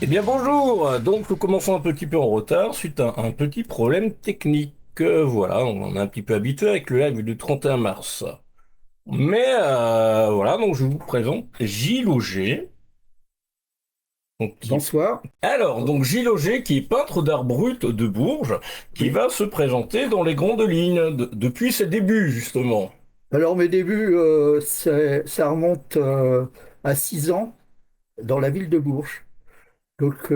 Eh bien bonjour, donc nous commençons un petit peu en retard suite à un petit problème technique. Voilà, on en est un petit peu habitué avec le live du 31 mars. Mais voilà, donc je vous présente Gilles Auger. Bonsoir. Donc Gilles Auger qui est peintre d'art brut de Bourges, qui Oui. va se présenter dans les grandes lignes depuis ses débuts justement. Alors mes débuts, ça remonte à 6 ans dans la ville de Bourges. Donc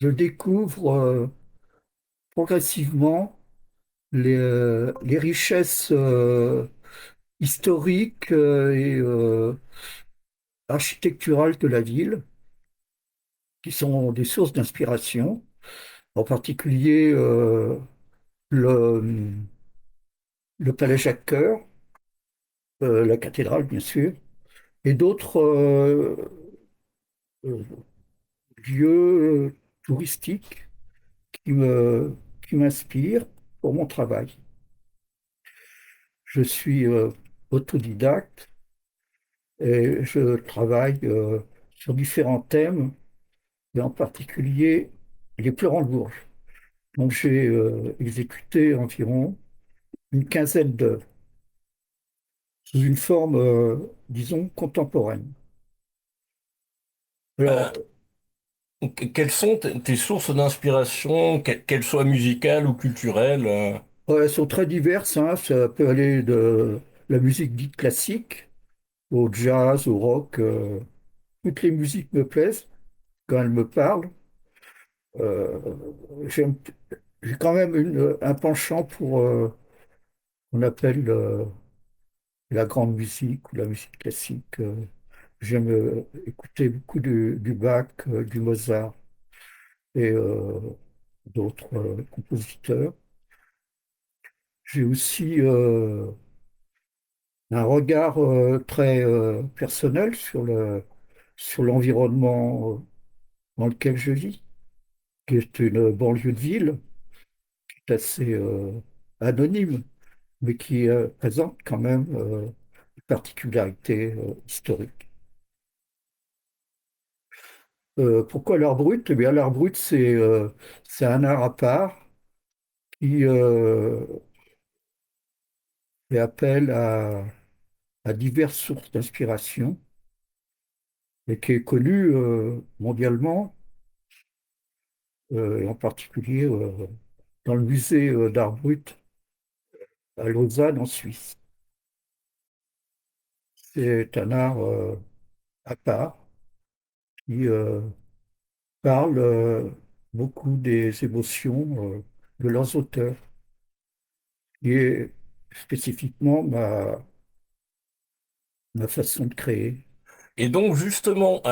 je découvre progressivement les richesses historiques et architecturales de la ville, qui sont des sources d'inspiration, en particulier le, le Palais Jacques-Cœur, la cathédrale bien sûr, et d'autres euh, lieux touristiques qui me, qui m'inspirent pour mon travail. Je suis autodidacte et je travaille sur différents thèmes, et en particulier les pleurants de Bourges. Donc j'ai exécuté environ une quinzaine d'œuvres sous une forme, disons, contemporaine. Euh, Alors, Quelles sont tes sources d'inspiration, qu'elles soient musicales ou culturelles? elles sont très diverses, hein. Ça peut aller de la musique dite classique au jazz, au rock. Toutes les musiques me plaisent quand elles me parlent. Euh, j'aime- j'ai quand même un penchant pour qu'on appelle la grande musique ou la musique classique. J'aime écouter beaucoup du Bach, du Mozart et d'autres compositeurs. J'ai aussi un regard très personnel sur l'environnement dans lequel je vis, qui est une banlieue de ville, qui est assez anonyme, mais qui présente quand même des particularités historiques. Pourquoi l'art brut? Eh bien, l'art brut, c'est un art à part qui fait appel à diverses sources d'inspiration et qui est connu mondialement, et en particulier dans le musée d'art brut à Lausanne, en Suisse. C'est un art à part qui parle beaucoup des émotions de leurs auteurs, qui est spécifiquement ma façon de créer. Et donc justement,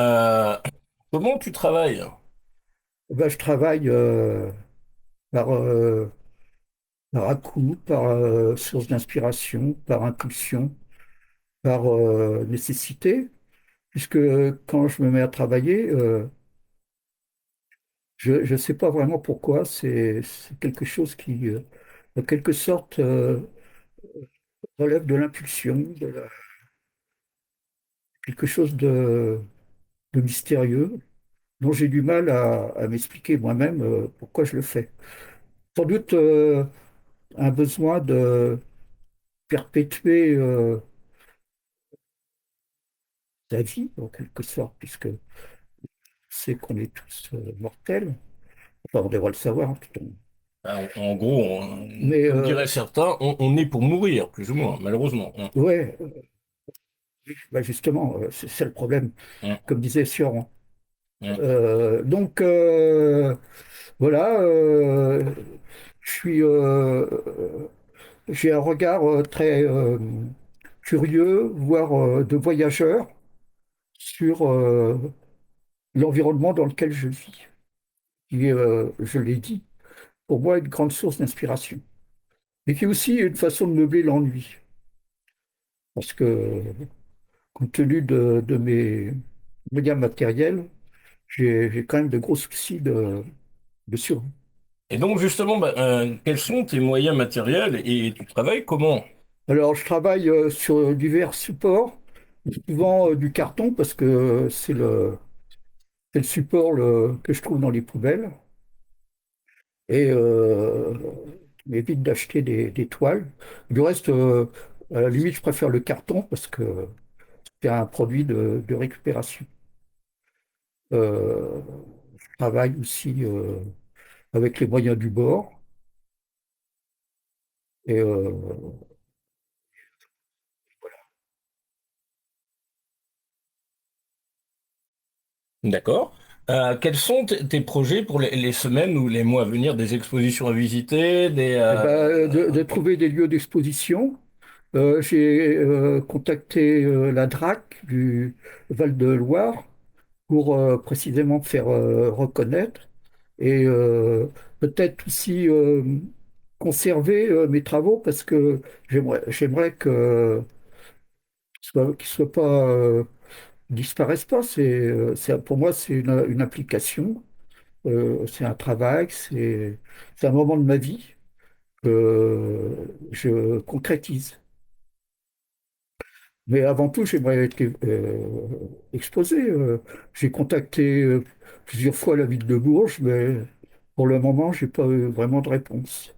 comment tu travailles? Ben, je travaille par, par à-coup, par source d'inspiration, par impulsion, par nécessité, puisque quand je me mets à travailler, je ne sais pas vraiment pourquoi, c'est quelque chose qui, en quelque sorte, relève de l'impulsion, quelque chose de mystérieux, dont j'ai du mal à m'expliquer moi-même pourquoi je le fais. Sans doute un besoin de perpétuer sa vie, en quelque sorte, puisque c'est qu'on est tous mortels. Enfin, on devrait le savoir, hein, putain. En gros, Mais comme diraient certains, on est pour mourir, plus ou moins, malheureusement. ouais, oui, bah justement, c'est ça le problème, Hum, comme disait Sioran. hum. Donc voilà, je suis, j'ai un regard très curieux, voire de voyageur sur l'environnement dans lequel je vis, qui est, je l'ai dit, pour moi une grande source d'inspiration, mais qui est aussi une façon de meubler l'ennui, parce que compte tenu de mes moyens matériels, j'ai quand même de gros soucis de survie. Et donc justement, quels sont tes moyens matériels et tu travailles comment? Alors, je travaille sur divers supports, Souvent du carton parce que c'est le support que je trouve dans les poubelles. Et il m'évite d'acheter des toiles. Du reste, à la limite, je préfère le carton parce que c'est un produit de récupération. Euh, je travaille aussi avec les moyens du bord. Et D'accord. Quels sont tes projets pour les semaines ou les mois à venir, des expositions à visiter, de trouver des lieux d'exposition. J'ai contacté la DRAC du Val-de-Loire pour précisément faire reconnaître et peut-être aussi conserver mes travaux parce que j'aimerais que qu'ils soient pas disparaissent pas. Pour moi c'est une application, c'est un travail, c'est un moment de ma vie que je concrétise. Mais avant tout, j'aimerais être exposé. J'ai contacté plusieurs fois la ville de Bourges, mais pour le moment, j'ai pas eu vraiment de réponse.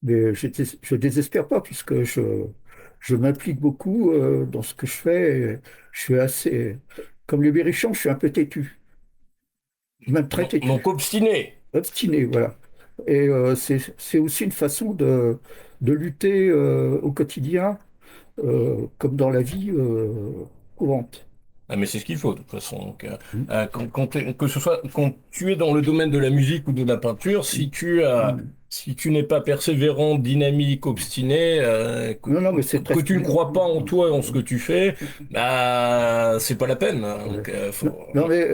Mais je désespère pas puisque je m'implique beaucoup dans ce que je fais. Et je suis assez, comme les Berrichons, je suis un peu têtu, même très têtu, donc obstiné? obstiné, voilà. Et c'est aussi une façon de lutter au quotidien, comme dans la vie courante. Ah, mais c'est ce qu'il faut de toute façon. Donc, que ce soit quand tu es dans le domaine de la musique ou de la peinture, si tu n'es pas persévérant, dynamique, obstiné, Non, non, mais c'est très... que tu ne crois pas en toi et en ce que tu fais, bah c'est pas la peine. Ouais. Donc, Non, non, mais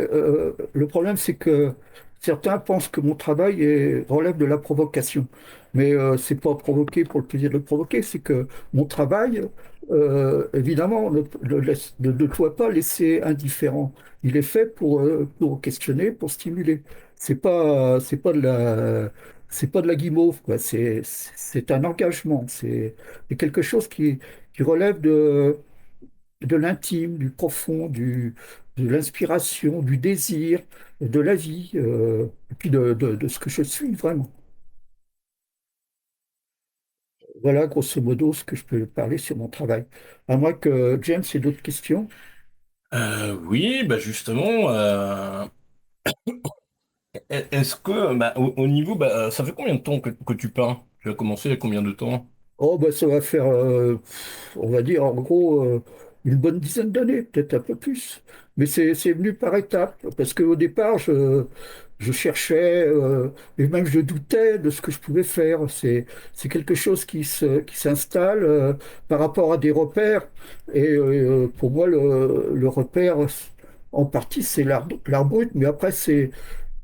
le problème, c'est que certains pensent que mon travail relève de la provocation. Mais c'est pas provoquer pour le plaisir de le provoquer, c'est que mon travail, évidemment, ne doit pas laisser indifférent. Il est fait pour questionner, pour stimuler. C'est pas de c'est pas de la guimauve, quoi. C'est un engagement. C'est quelque chose qui relève de l'intime, du profond, de l'inspiration, du désir, de la vie, et puis de ce que je suis vraiment. Voilà, grosso modo, ce que je peux parler sur mon travail. À moins que James ait d'autres questions. oui, bah justement, est-ce que bah, au niveau, bah, ça fait combien de temps que tu peins? Tu as commencé il y a combien de temps? Oh, bah, ça va faire, on va dire, en gros, une bonne dizaine d'années, peut-être un peu plus. Mais c'est venu par étapes, parce qu'au départ, je cherchais, et même je doutais de ce que je pouvais faire. C'est quelque chose qui s'installe par rapport à des repères. Et pour moi, le repère, en partie, c'est l'art brut, mais après, c'est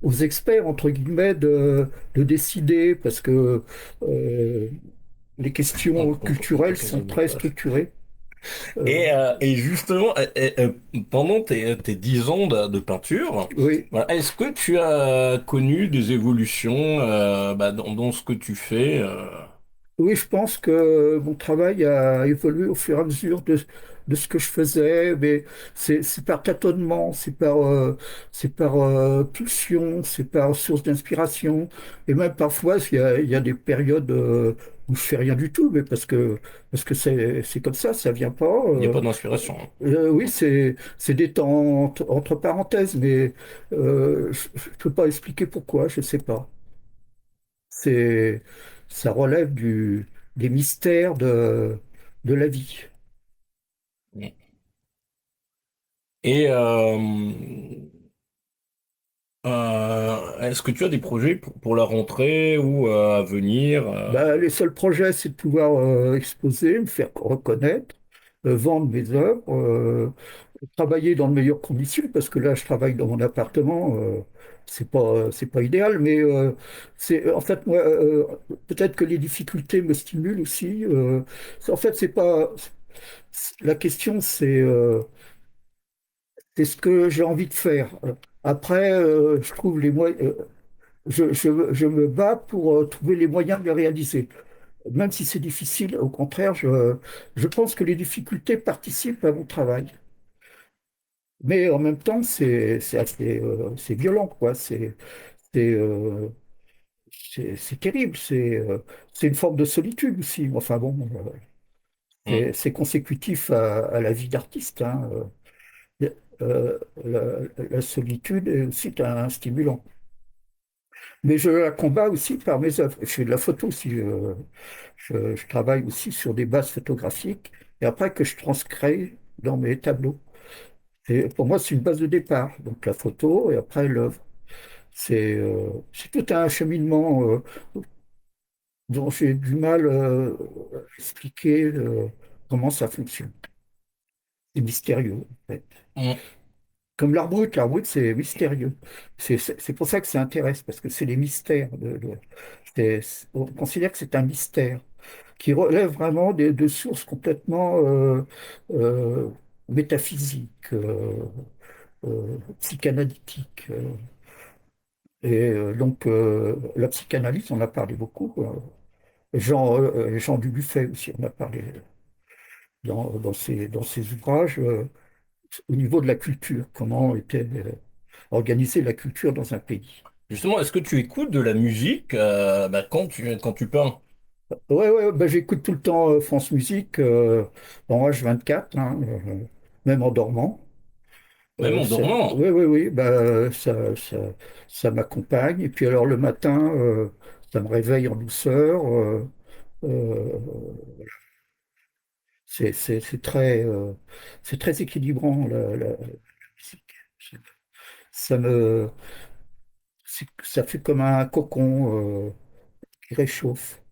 aux experts, entre guillemets, de décider, parce que les questions On culturelles peut sont quasiment très pas. structurées. Euh, Et justement, pendant tes 10 ans de peinture, oui, voilà, est-ce que tu as connu des évolutions bah, dans ce que tu fais oui, je pense que mon travail a évolué au fur et à mesure de ce que je faisais, mais c'est par tâtonnement, c'est par pulsion, c'est par source d'inspiration, et même parfois il y a des périodes où je fais rien du tout, mais parce que c'est comme ça vient pas. il n'y a pas d'inspiration? Oui, c'est des temps entre parenthèses, mais je ne peux pas expliquer pourquoi, je ne sais pas. C'est, ça relève des mystères de la vie. Et est-ce que tu as des projets pour la rentrée ou à venir Bah, les seuls projets, c'est de pouvoir exposer, me faire reconnaître, vendre mes œuvres, travailler dans de meilleures conditions, parce que là, je travaille dans mon appartement, c'est pas idéal, mais en fait, moi, peut-être que les difficultés me stimulent aussi. En fait, c'est pas, la question, c'est ce que j'ai envie de faire. Après, je trouve les moyens, je me bats pour trouver les moyens de le réaliser. Même si c'est difficile, au contraire, je pense que les difficultés participent à mon travail. Mais en même temps, c'est assez, c'est violent, quoi. C'est c'est terrible. C'est une forme de solitude aussi. Enfin bon, Mm. c'est consécutif à la vie d'artiste, hein. La solitude est aussi un stimulant. Mais je la combats aussi par mes œuvres. Je fais de la photo aussi. Je travaille aussi sur des bases photographiques et après que je transcrée dans mes tableaux. Et pour moi, c'est une base de départ. Donc la photo et après l'œuvre. C'est tout un cheminement dont j'ai du mal à expliquer comment ça fonctionne. C'est mystérieux, en fait. Mm. Comme l'art brut, c'est mystérieux. C'est pour ça que ça intéresse, parce que c'est les mystères. On considère que c'est un mystère qui relève vraiment de sources complètement euh, métaphysiques, psychanalytiques. La psychanalyse, on en a parlé beaucoup. Jean Dubuffet aussi, on a parlé dans ses ouvrages au niveau de la culture, comment était organisée la culture dans un pays. Justement, est-ce que tu écoutes de la musique bah, quand tu peins? Ouais, bah, j'écoute tout le temps France Musique en H24, hein, même en dormant. Même en dormant? Oui, bah, ça m'accompagne. Et puis alors le matin, ça me réveille en douceur. Euh, c'est très équilibrant, la musique. Ça me, ça fait comme un cocon qui réchauffe.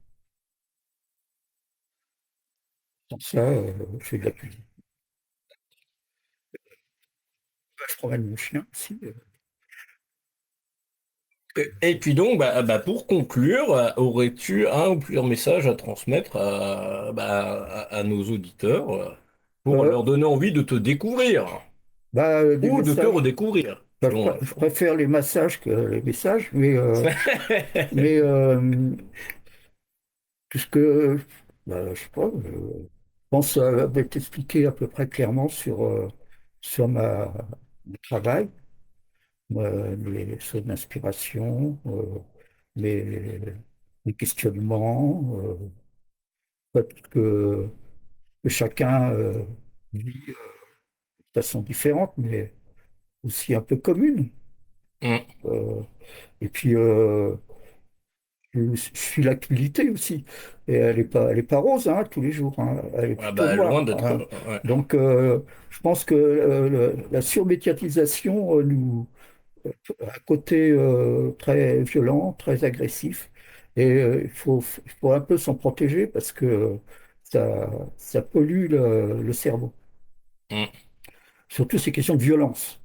Sans ça, je fais de la cuisine. Je promène mon chien aussi. Et puis donc, bah, pour conclure, aurais-tu un ou plusieurs messages à transmettre à nos auditeurs pour Euh, leur donner envie de te découvrir des ou de te messages. redécouvrir, Bah, selon la je forme. préfère les massages que les messages, mais puisque je sais pas, je pense t'expliquer à peu près clairement sur mon travail, mes sources d'inspiration, mes, mes questionnements, parce que chacun vit de façon différente, mais aussi un peu commune. Mm. Euh, et puis, je suis l'actualité aussi. Et elle est pas rose, hein, tous les jours, hein. Elle est Ah plutôt bah, loin noire, d'être. hein. Ouais. Donc, je pense que la surmédiatisation a un côté très violent, très agressif. Et il faut un peu s'en protéger parce que ça pollue le cerveau. Mm. Surtout ces questions de violence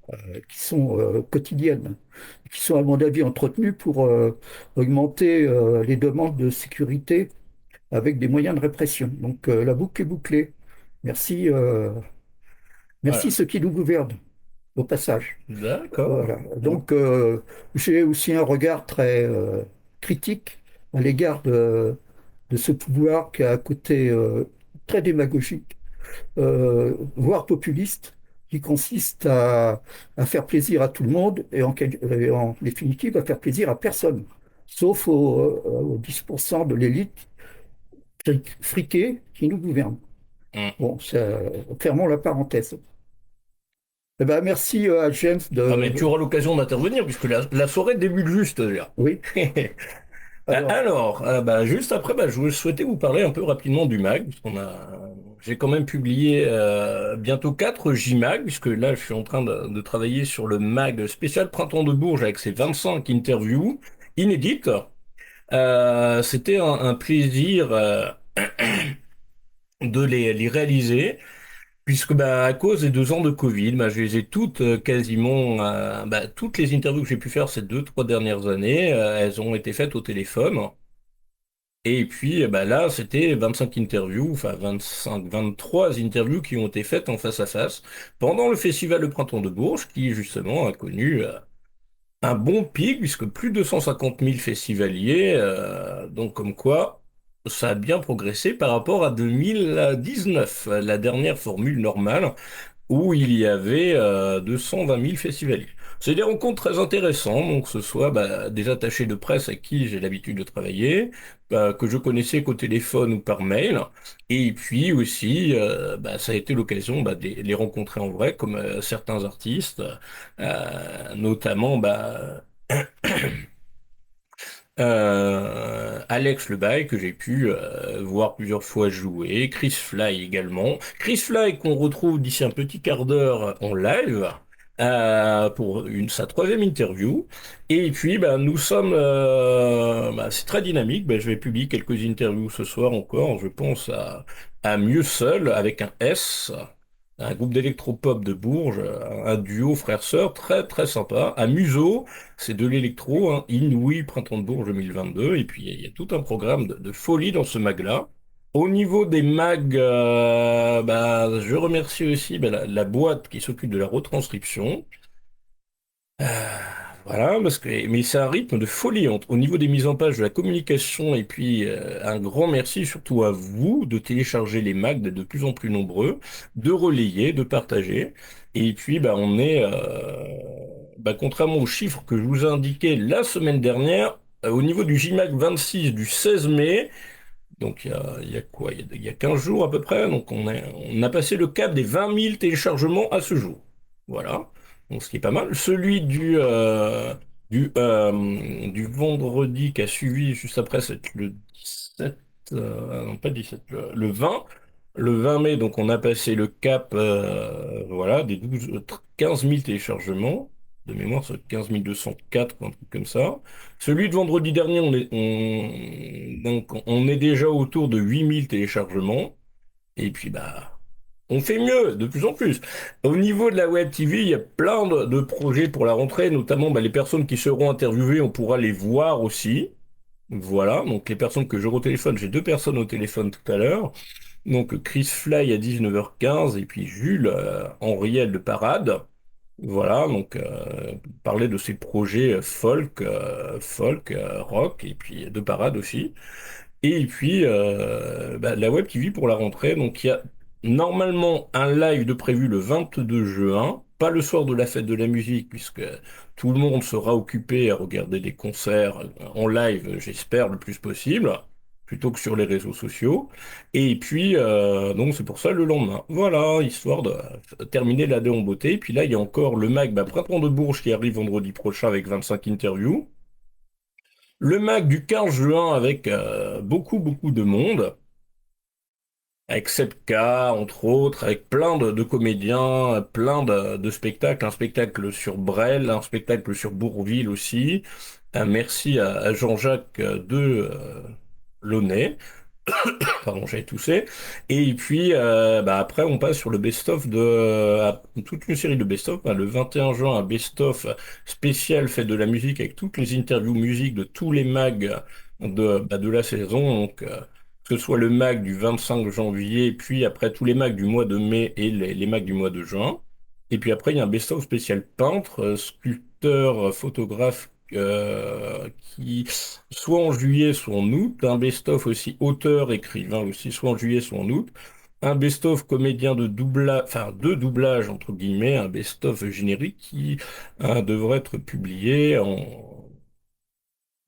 qui sont quotidiennes, qui sont à mon avis entretenues pour augmenter les demandes de sécurité avec des moyens de répression. Donc la boucle est bouclée. Merci, merci Voilà. ceux qui nous gouvernent, au passage. D'accord. Voilà. Donc j'ai aussi un regard très critique à l'égard de ce pouvoir qui a un côté très démagogique voire populiste, qui consiste à faire plaisir à tout le monde et en définitive à faire plaisir à personne, sauf aux 10% de l'élite friquée qui nous gouverne. Mm. Bon, fermons la parenthèse. Eh ben, merci à James Ah, mais tu de... auras l'occasion d'intervenir puisque la soirée débute juste déjà. Oui, alors, Alors, bah, juste après, bah, je souhaitais vous parler un peu rapidement du mag, j'ai quand même publié bientôt 4 JMag, puisque là, je suis en train de travailler sur le mag spécial Printemps de Bourges avec ses 25 interviews inédites. C'était un plaisir de les réaliser. Puisque bah, à cause des 2 ans de Covid, bah, je les ai toutes quasiment, toutes les interviews que j'ai pu faire ces 2, 3 dernières années, elles ont été faites au téléphone. Et puis bah, là, c'était 25 interviews, enfin 25, 23 interviews qui ont été faites en face à face pendant le festival de Printemps de Bourges, qui justement a connu un bon pic, puisque plus de 150 000 festivaliers, donc comme quoi ça a bien progressé par rapport à 2019, la dernière formule normale où il y avait 220 000 festivaliers. C'est des rencontres très intéressantes, donc que ce soit des attachés de presse avec qui j'ai l'habitude de travailler, que je connaissais qu'au téléphone ou par mail, et puis aussi ça a été l'occasion de les rencontrer en vrai, comme certains artistes, notamment Alex Lebaille, que j'ai pu voir plusieurs fois jouer, Chris Fly également. Chris Fly qu'on retrouve d'ici un petit quart d'heure en live pour sa troisième interview. Et puis nous sommes, c'est très dynamique. Je vais publier quelques interviews ce soir encore. Je pense à Mieux Seul avec un S. Un groupe d'électropop de Bourges, un duo frère-sœur très très sympa. À Museau, c'est de l'électro, hein. Inouï, Printemps de Bourges 2022, et puis il y a tout un programme de folie dans ce mag-là. Au niveau des mags, je remercie aussi la boîte qui s'occupe de la retranscription. Voilà, mais c'est un rythme de folie au niveau des mises en page de la communication, et puis un grand merci surtout à vous de télécharger les mags, d'être de plus en plus nombreux, de relayer, de partager. Et puis on est, contrairement aux chiffres que je vous ai indiqués la semaine dernière, au niveau du JMAG 26 du 16 mai, donc il y a quoi? Il y a 15 jours à peu près. Donc on a passé le cap des 20 000 téléchargements à ce jour. Voilà. Donc ce qui est pas mal. Celui du vendredi qui a suivi juste après, c'est le 17, non pas 17, le 20. Le 20 mai, donc on a passé le cap voilà, des 15 000 téléchargements. De mémoire, c'est 15 204, un truc comme ça. Celui de vendredi dernier, donc, on est déjà autour de 8 000 téléchargements. Et puis, on fait mieux, de plus en plus. Au niveau de la Web TV, il y a plein de projets pour la rentrée, notamment les personnes qui seront interviewées, on pourra les voir aussi. Voilà, donc les personnes que j'aurai au téléphone, j'ai deux personnes au téléphone tout à l'heure. Donc Chris Fly à 19h15 et puis Jules Henriel de Parade. Voilà, donc parler de ses projets folk, rock et puis de parade aussi. Et puis la Web TV pour la rentrée. Donc il y a normalement un live de prévu le 22 juin, pas le soir de la fête de la musique puisque tout le monde sera occupé à regarder des concerts en live, j'espère le plus possible, plutôt que sur les réseaux sociaux. Et puis donc c'est pour ça le lendemain. Voilà, histoire de terminer l'année en beauté. Et puis là il y a encore le mag Printemps de Bourges qui arrive vendredi prochain avec 25 interviews. Le MAC du 15 juin avec beaucoup, beaucoup de monde, avec Sepka, entre autres, avec plein de comédiens, plein de spectacles, un spectacle sur Brel, un spectacle sur Bourville aussi. Un merci à Jean-Jacques de Launay. Pardon, j'avais toussé. Et puis, après, on passe sur le best-of toute une série de best-of. Le 21 juin, un best-of spécial fait de la musique avec toutes les interviews musique de tous les mags de la saison. Donc, que ce soit le mag du 25 janvier, puis après tous les mags du mois de mai et les mags du mois de juin. Et puis après, il y a un best-of spécial peintre, sculpteur, photographe, qui soit en juillet, soit en août, un best-of aussi auteur, écrivain aussi, soit en juillet, soit en août, un best-of comédien de doublage, enfin de doublage entre guillemets, un best-of générique qui devrait être publié en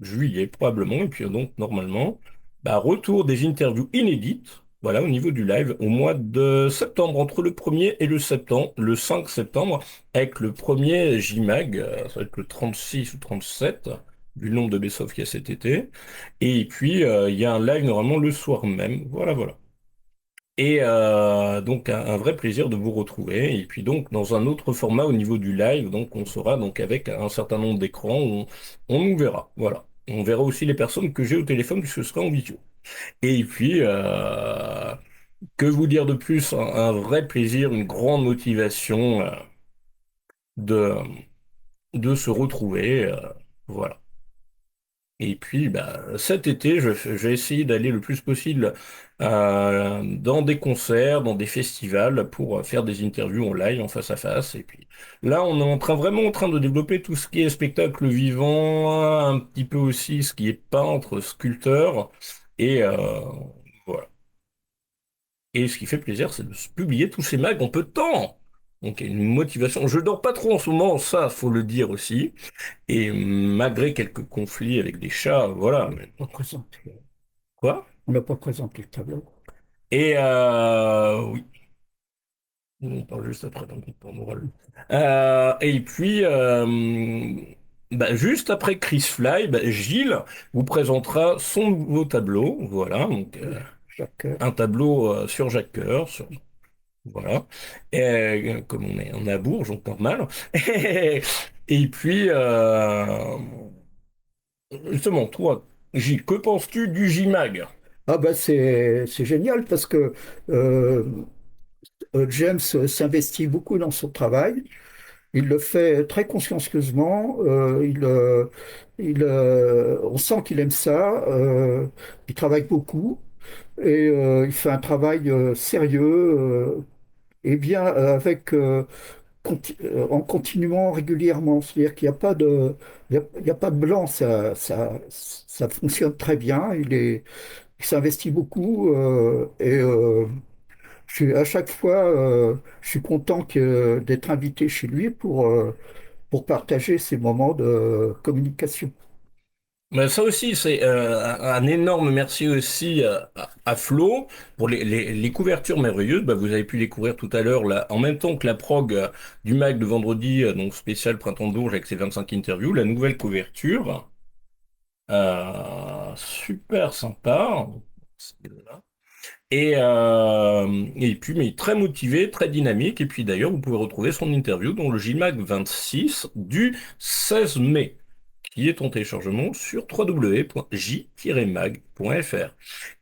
juillet probablement, et puis donc normalement, retour des interviews inédites, voilà, au niveau du live, au mois de septembre, entre le 1er et le 5 septembre, avec le premier JMAG, ça va être le 36 ou 37, du nombre de best-of qu'il y a cet été, et puis il y a un live normalement le soir même, voilà, voilà. Et donc un vrai plaisir de vous retrouver. Et puis donc dans un autre format au niveau du live, donc on sera donc avec un certain nombre d'écrans, on nous verra. Voilà. On verra aussi les personnes que j'ai au téléphone puisque ce sera en vidéo. Et puis que vous dire de plus? Un vrai plaisir, une grande motivation de de se retrouver. Voilà. Et puis, cet été, je vais essayer d'aller le plus possible dans des concerts, dans des festivals, pour faire des interviews en live, en face à face. Et puis là, on est vraiment en train de développer tout ce qui est spectacle vivant, un petit peu aussi ce qui est peintre, sculpteur. Et voilà. Et ce qui fait plaisir, c'est de se publier tous ces mags en peu de temps. Donc une motivation. Je dors pas trop en ce moment, ça faut le dire aussi. Et malgré quelques conflits avec des chats, voilà. Pas présenté. Quoi? On n'a pas présenté le tableau. Et oui, on parle juste après dans le temps moral. Et puis bah, juste après Chris Fly, bah, Gilles vous présentera son nouveau tableau. Voilà, donc Chaque, un tableau sur Jacques Coeur, voilà. Et, comme on est à Bourges, donc normal. Et puis, justement, toi, Gilles, que penses-tu du J-Mag? ah ben c'est génial parce que euh, James s'investit beaucoup dans son travail. Il le fait très consciencieusement. On sent qu'il aime ça. Il travaille beaucoup et il fait un travail sérieux et bien en continuant régulièrement. C'est-à-dire qu'il n'y a pas de, il y a pas de blanc. Ça fonctionne très bien. Il s'investit beaucoup à chaque fois, je suis content d'être invité chez lui pour partager ces moments de communication. Ben, ça aussi, c'est un énorme merci aussi à Flo pour les couvertures merveilleuses. Ben, vous avez pu les découvrir tout à l'heure, là, en même temps que la prog du mag de vendredi, donc spécial Printemps de Bourges avec ses 25 interviews, la nouvelle couverture. Super sympa. Et puis, mais très motivé, très dynamique. Et puis d'ailleurs, vous pouvez retrouver son interview dans le JMAG 26 du 16 mai, qui est en téléchargement sur www.j-mag.fr.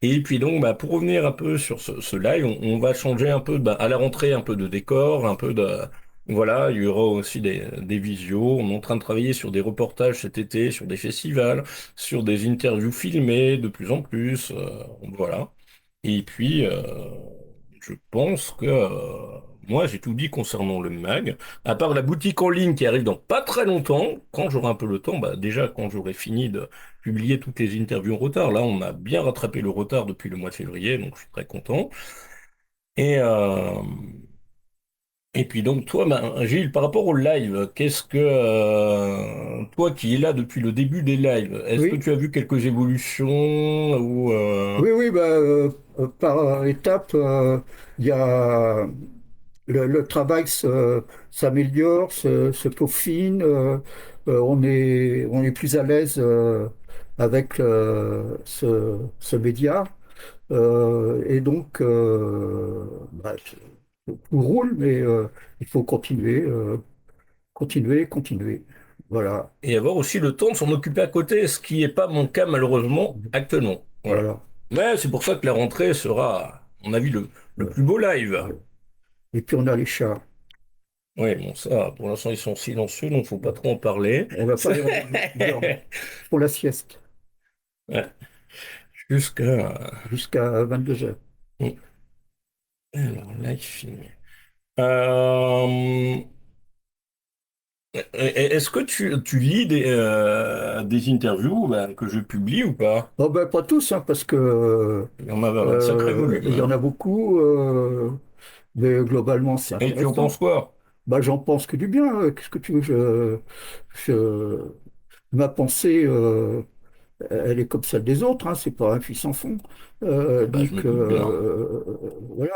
Et puis donc, bah, pour revenir un peu sur ce live, on va changer un peu, bah, à la rentrée, un peu de décor, un peu de... Voilà, il y aura aussi des visios. On est en train de travailler sur des reportages cet été, sur des festivals, sur des interviews filmées de plus en plus. Voilà. Et puis, je pense que moi, j'ai tout dit concernant le mag. À part la boutique en ligne qui arrive dans pas très longtemps, quand j'aurai un peu le temps, bah déjà quand j'aurai fini de publier toutes les interviews en retard. Là, on a bien rattrapé le retard depuis le mois de février, donc je suis très content. Et, euh, et puis donc toi, ben, Gilles, par rapport au live, qu'est-ce que toi qui es là depuis le début des lives, est-ce que Oui, tu as vu quelques évolutions ou oui, bah, par étapes, il y a le travail s'améliore, se peaufine, on est plus à l'aise avec ce média. Et donc, bah, tout roule, mais il faut continuer. Voilà, et avoir aussi le temps de s'en occuper à côté, ce qui n'est pas mon cas malheureusement actuellement. Voilà. voilà. Mais c'est pour ça que la rentrée sera, à mon avis, le Ouais, plus beau live. ouais. Et puis on a les chats. Oui, bon, ça, pour l'instant, ils sont silencieux, donc faut pas trop en parler. On va pas les ils dorment. Ils font la sieste Ouais, jusqu'à... jusqu'à 22 heures. Alors, live filmé. Euh, Est-ce que tu lis des interviews ben, que je publie ou pas? Bon, ben, pas tous, hein, parce que Il y en a un sacré volume, il y en hein. a beaucoup, mais globalement, c'est Et tu en penses intéressant. quoi? Bah, j'en pense que du bien. Qu'est-ce que tu veux? Je- ma pensée, elle est comme celle des autres, hein, c'est pas un puits sans fond. Bah, je me Donc, doute bien. voilà.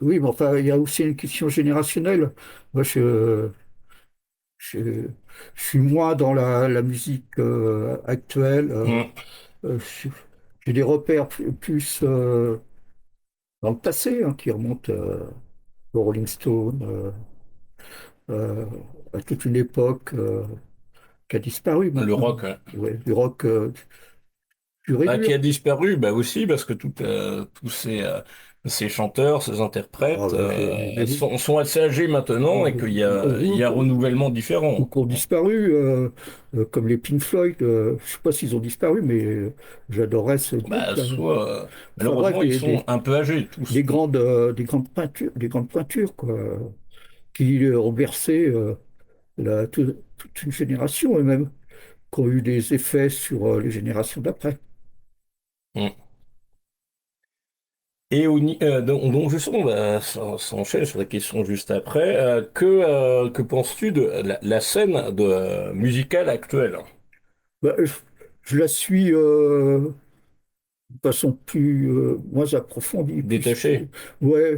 Oui, mais enfin, il y a aussi une question générationnelle. Moi, je, je suis moins dans la musique actuelle. Mm. Je- j'ai des repères plus, dans le passé, hein, qui remontent au Rolling Stone, euh, à toute une époque qui a disparu Le maintenant. rock, hein. Ouais, du rock pur et Bah, qui dur. a disparu, bah aussi parce que tous ces chanteurs, ces Ah, interprètes les sont assez âgés maintenant et qu'il y a un groupes renouvellement différent. groupes ont disparu, comme les Pink Floyd. Je ne sais pas s'ils ont disparu, mais j'adorais ce Bah, groupe-là. soit, Enfin bref, malheureusement, ils sont un peu âgés tous. des grandes peintures, quoi, qui ont bercé toute une génération et même qui ont eu des effets sur les générations d'après. Mm. Et donc justement, bah, ça enchaîne sur la question juste après. Que penses-tu de la scène musicale actuelle? Bah, je la suis de façon plus moins approfondie, Détaché? ouais,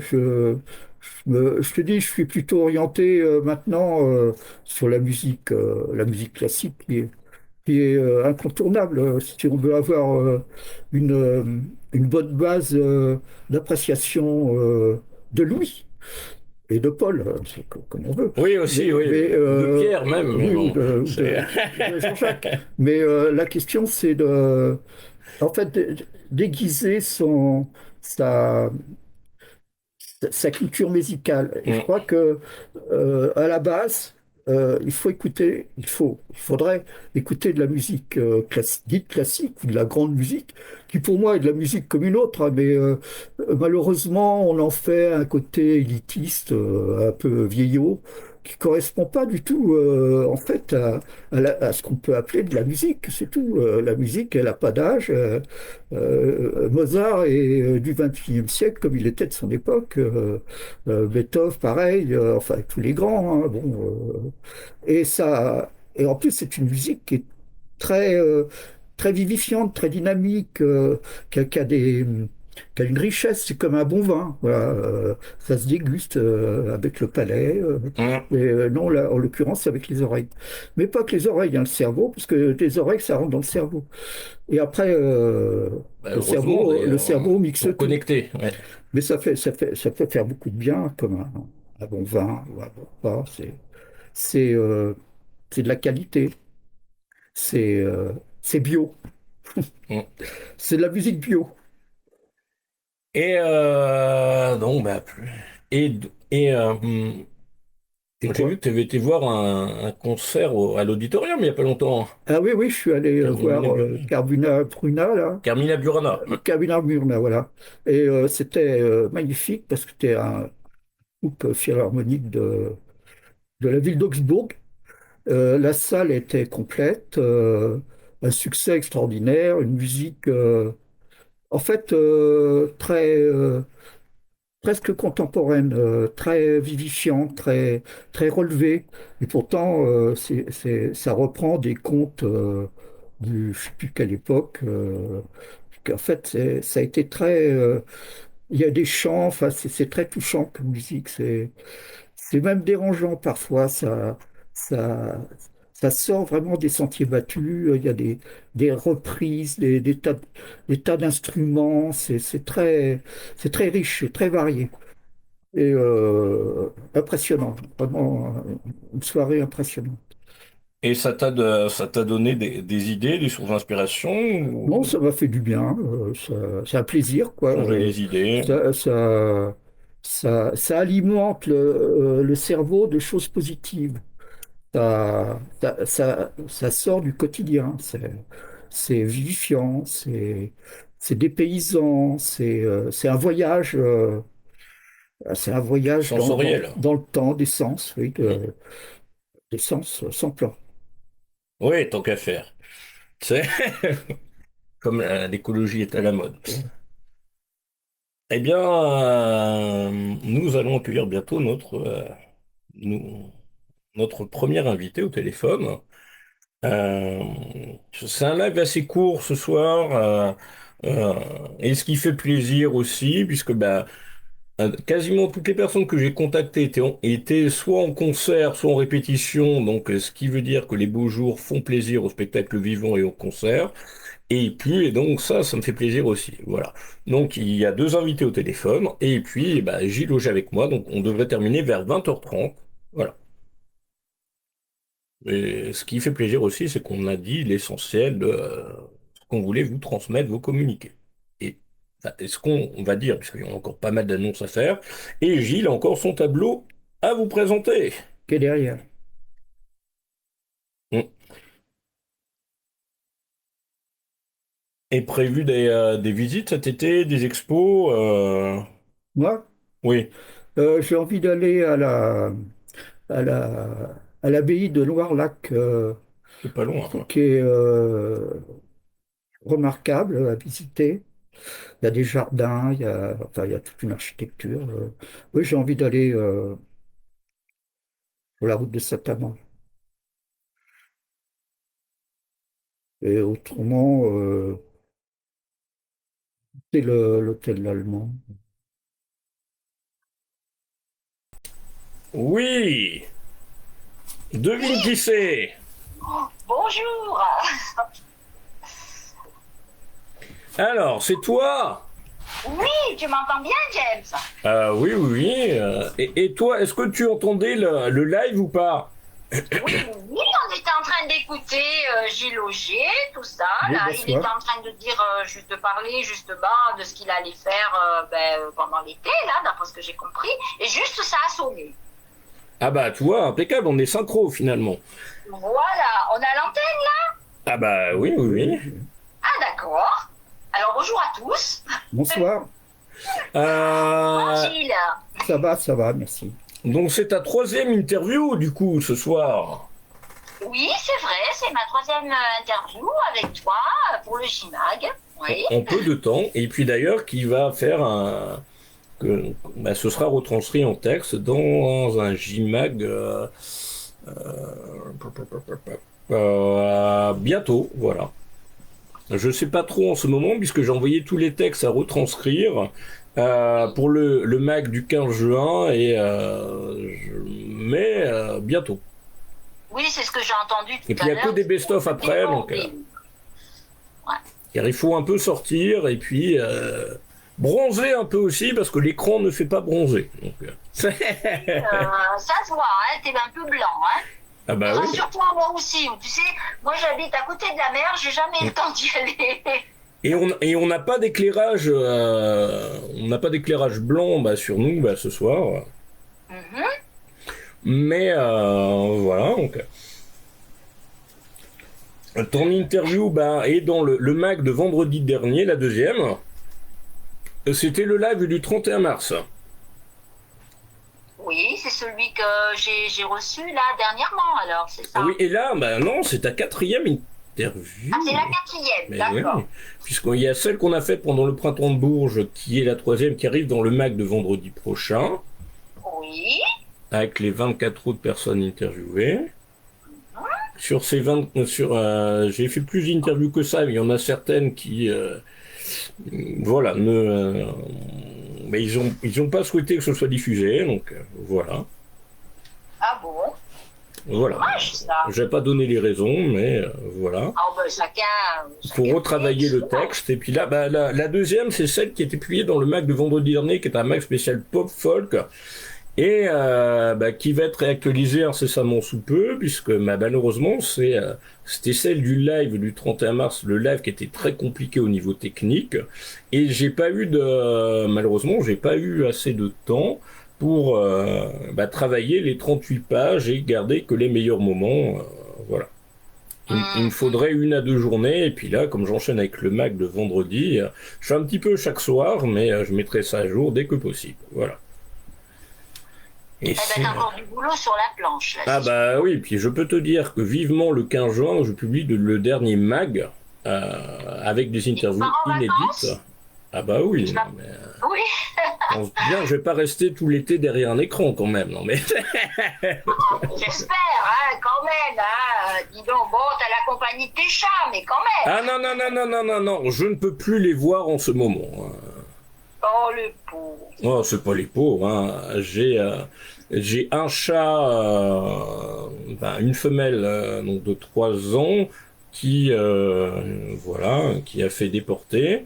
je te dis, je suis plutôt orienté maintenant sur la musique classique qui est incontournable. Si on veut avoir une, euh, une bonne base d'appréciation de Louis et de Paul, c'est comme on veut. Oui, aussi, oui. Ou de Pierre même, mais Oui, bon, ou c'est... de Jean-Jacques. Mais la question, c'est en fait, déguiser sa, sa culture musicale. Et je crois que à la base, il faudrait écouter de la musique dite classique ou de la grande musique, qui pour moi est de la musique comme une autre, hein, mais malheureusement, on en fait un côté élitiste, un peu vieillot, qui correspond pas du tout, en fait, à ce qu'on peut appeler de la musique. C'est tout. La musique, elle n'a pas d'âge. Mozart est du XXIe siècle comme il était de son époque. Beethoven, pareil, enfin tous les grands, hein, bon, et en plus c'est une musique qui est très, très vivifiante, très dynamique, qui a une richesse. C'est comme un bon vin. Voilà, ça se déguste avec le palais. Mm. Mais non, là, en l'occurrence, avec les oreilles. Mais pas que les oreilles, hein, le cerveau, parce que les oreilles, ça rentre dans le cerveau. Et après, Bah, heureusement le d'ailleurs, cerveau mixe pour tout. connecter. Ouais. Mais ça peut faire beaucoup de bien, comme un bon vin ou un bon repas. C'est, euh, c'est de la qualité. C'est, c'est bio. Mm. C'est de la musique bio. Et donc, bah, plus. Et Et j'ai vu quoi? que tu avais été voir un concert à l'auditorium il n'y a pas longtemps. Ah oui, oui, je suis allé Carmina, voir Carbuna Pruna, là. Carmina Burana. Carbuna Murna, voilà. Et c'était magnifique parce que c'était un groupe philharmonique de la ville d'Augsbourg. La salle était complète, un succès extraordinaire, une musique en fait presque contemporaine, très vivifiante, très relevée. Et pourtant, ça reprend des contes je ne sais plus quelle époque. En fait, ça a été très. Il y a des chants, enfin, c'est très touchant comme musique. C'est même dérangeant parfois. Ça, ça sort vraiment des sentiers battus. Il y a des reprises, des tas d'instruments. C'est très riche, c'est très varié et impressionnant. Vraiment une soirée impressionnante. Et ça t'a donné des idées, des sources d'inspiration Non, ou ça m'a fait du bien. C'est un plaisir, quoi. changer les idées? Ça, ça, ça alimente le cerveau de choses positives. Ça sort du quotidien. C'est vivifiant, c'est dépaysant, c'est un voyage. C'est un voyage Sensorielles. dans le temps, des sens, oui, Mm. des sens sans plan. Oui, tant qu'à faire. C'est comme l'écologie est à la mode. Eh bien, nous allons accueillir bientôt nous- notre premier invité au téléphone. Euh, c'est un live assez court ce soir, euh, et ce qui fait plaisir aussi, puisque bah, quasiment toutes les personnes que j'ai contactées étaient soit en concert, soit en répétition, donc ce qui veut dire que les beaux jours font plaisir au spectacle vivant et au concert. Et puis, et donc ça me fait plaisir aussi. Voilà. Donc il y a deux invités au téléphone, et puis eh ben, Gilles Auger avec moi, donc on devrait terminer vers 20h30. Voilà. Et ce qui fait plaisir aussi, c'est qu'on a dit l'essentiel de ce qu'on voulait vous transmettre, vous communiquer. Et enfin, est-ce qu'on va dire, parce qu'il y a encore pas mal d'annonces à faire, et Gilles a encore son tableau à vous présenter. Qui est derrière. Mm. Et prévu des visites cet été, des expos, Moi, oui, j'ai envie d'aller à à l'abbaye de Noirlac, c'est pas loin, hein. qui est remarquable à visiter. Il y a des jardins, enfin, il y a toute une architecture. Oui, j'ai envie d'aller sur la route de Saint-Amand. Et autrement, c'est l'hôtel L'Allemand. Oui, devine qui c'est. Bonjour. Alors, c'est toi? Oui, tu m'entends bien, James? Oui, oui, oui. Et toi, est-ce que tu entendais le live ou pas? Oui, oui, on était en train d'écouter Gilles Auger, tout ça. Oui, Là, il était bonsoir. en train de dire, juste de parler justement de ce qu'il allait faire pendant l'été, là, d'après ce que j'ai compris. Et juste ça a sonné. Ah bah, tu vois, impeccable, on est synchro finalement. Voilà, on a l'antenne là? Ah bah oui, oui, Oui, oui. oui. Ah, d'accord. Alors, bonjour à tous. Bonsoir. Bon, Euh, Gilles. Ça va, merci. donc c'est ta troisième interview du coup ce soir. Oui, c'est vrai, c'est ma troisième interview avec toi pour le JMAG. Oui. En peu de temps. Et puis d'ailleurs, qui va faire bah, ce sera retranscrit en texte dans un JMAG bientôt, voilà. Je sais pas trop en ce moment, puisque j'ai envoyé tous les textes à retranscrire pour le MAG du 15 juin, mais bientôt. Oui, c'est ce que j'ai entendu Et tout puis il à y a que l'heure. des best-of après, donc Débordé. Ouais. il faut un peu sortir, et puis bronzer un peu aussi, parce que l'écran ne fait pas bronzer. Donc, Ça se voit, hein, t'es un peu blanc. Hein. ah bah Et oui. rassure-toi, moi aussi. Tu sais, moi j'habite à côté de la mer, j'ai jamais eu le temps d'y aller. Et on n'a pas d'éclairage, on n'a pas d'éclairage blanc bah, sur nous bah, ce soir. Mhm. Mais voilà. Donc, ton interview bah, est dans le MAC de vendredi dernier, la deuxième. C'était le live du 31 mars. Oui, c'est celui que j'ai reçu là dernièrement, alors, c'est ça. Oui, et là, bah non, c'est ta quatrième interview. Ah, c'est la quatrième, Mais d'accord. oui, puisqu'il y a celle qu'on a faite pendant le printemps de Bourges, qui est la troisième, qui arrive dans le MAC de vendredi prochain, Oui. avec les 24 autres personnes interviewées. Sur ces 20, j'ai fait plus d'interviews que ça, mais il y en a certaines qui, voilà, mais ils ont pas souhaité que ce soit diffusé, donc voilà, Ah bon? voilà. Dommage, ça. J'ai pas donné les raisons, mais voilà. Ah, ben, chacun. Faut retravailler fait, le texte. Et puis là, bah, la deuxième, c'est celle qui était publiée dans le Mac de vendredi dernier, qui est un Mac spécial pop folk, et bah, qui va être réactualisée incessamment sous peu, puisque bah, malheureusement, c'était celle du live du 31 mars, le live qui était très compliqué au niveau technique, et malheureusement, j'ai pas eu assez de temps pour bah, travailler les 38 pages et garder que les meilleurs moments, voilà. Il me faudrait 1 à 2 journées, et puis là, comme j'enchaîne avec le Mac de vendredi, je fais un petit peu chaque soir, mais je mettrai ça à jour dès que possible. Voilà. Et Eh ben, t'as encore du boulot sur la planche, là. Ah si bah oui, puis je peux te dire que vivement le 15 juin, je publie le dernier Mag avec des tu interviews pars en inédites. vacances? Ah bah oui, Tu non, vas- mais, Oui. pense bien, je vais pas rester tout l'été derrière un écran quand même, non mais. J'espère, hein, quand même. Hein. Dis donc, bon, t'as la compagnie de tes chats, mais quand même. Ah non, non, non, non, non, non, non, je ne peux plus les voir en ce moment. Oh, le pauvre. Oh, c'est pas les pauvres, hein. J'ai un chat, une femelle donc de 3 ans qui, voilà, qui a fait déporter.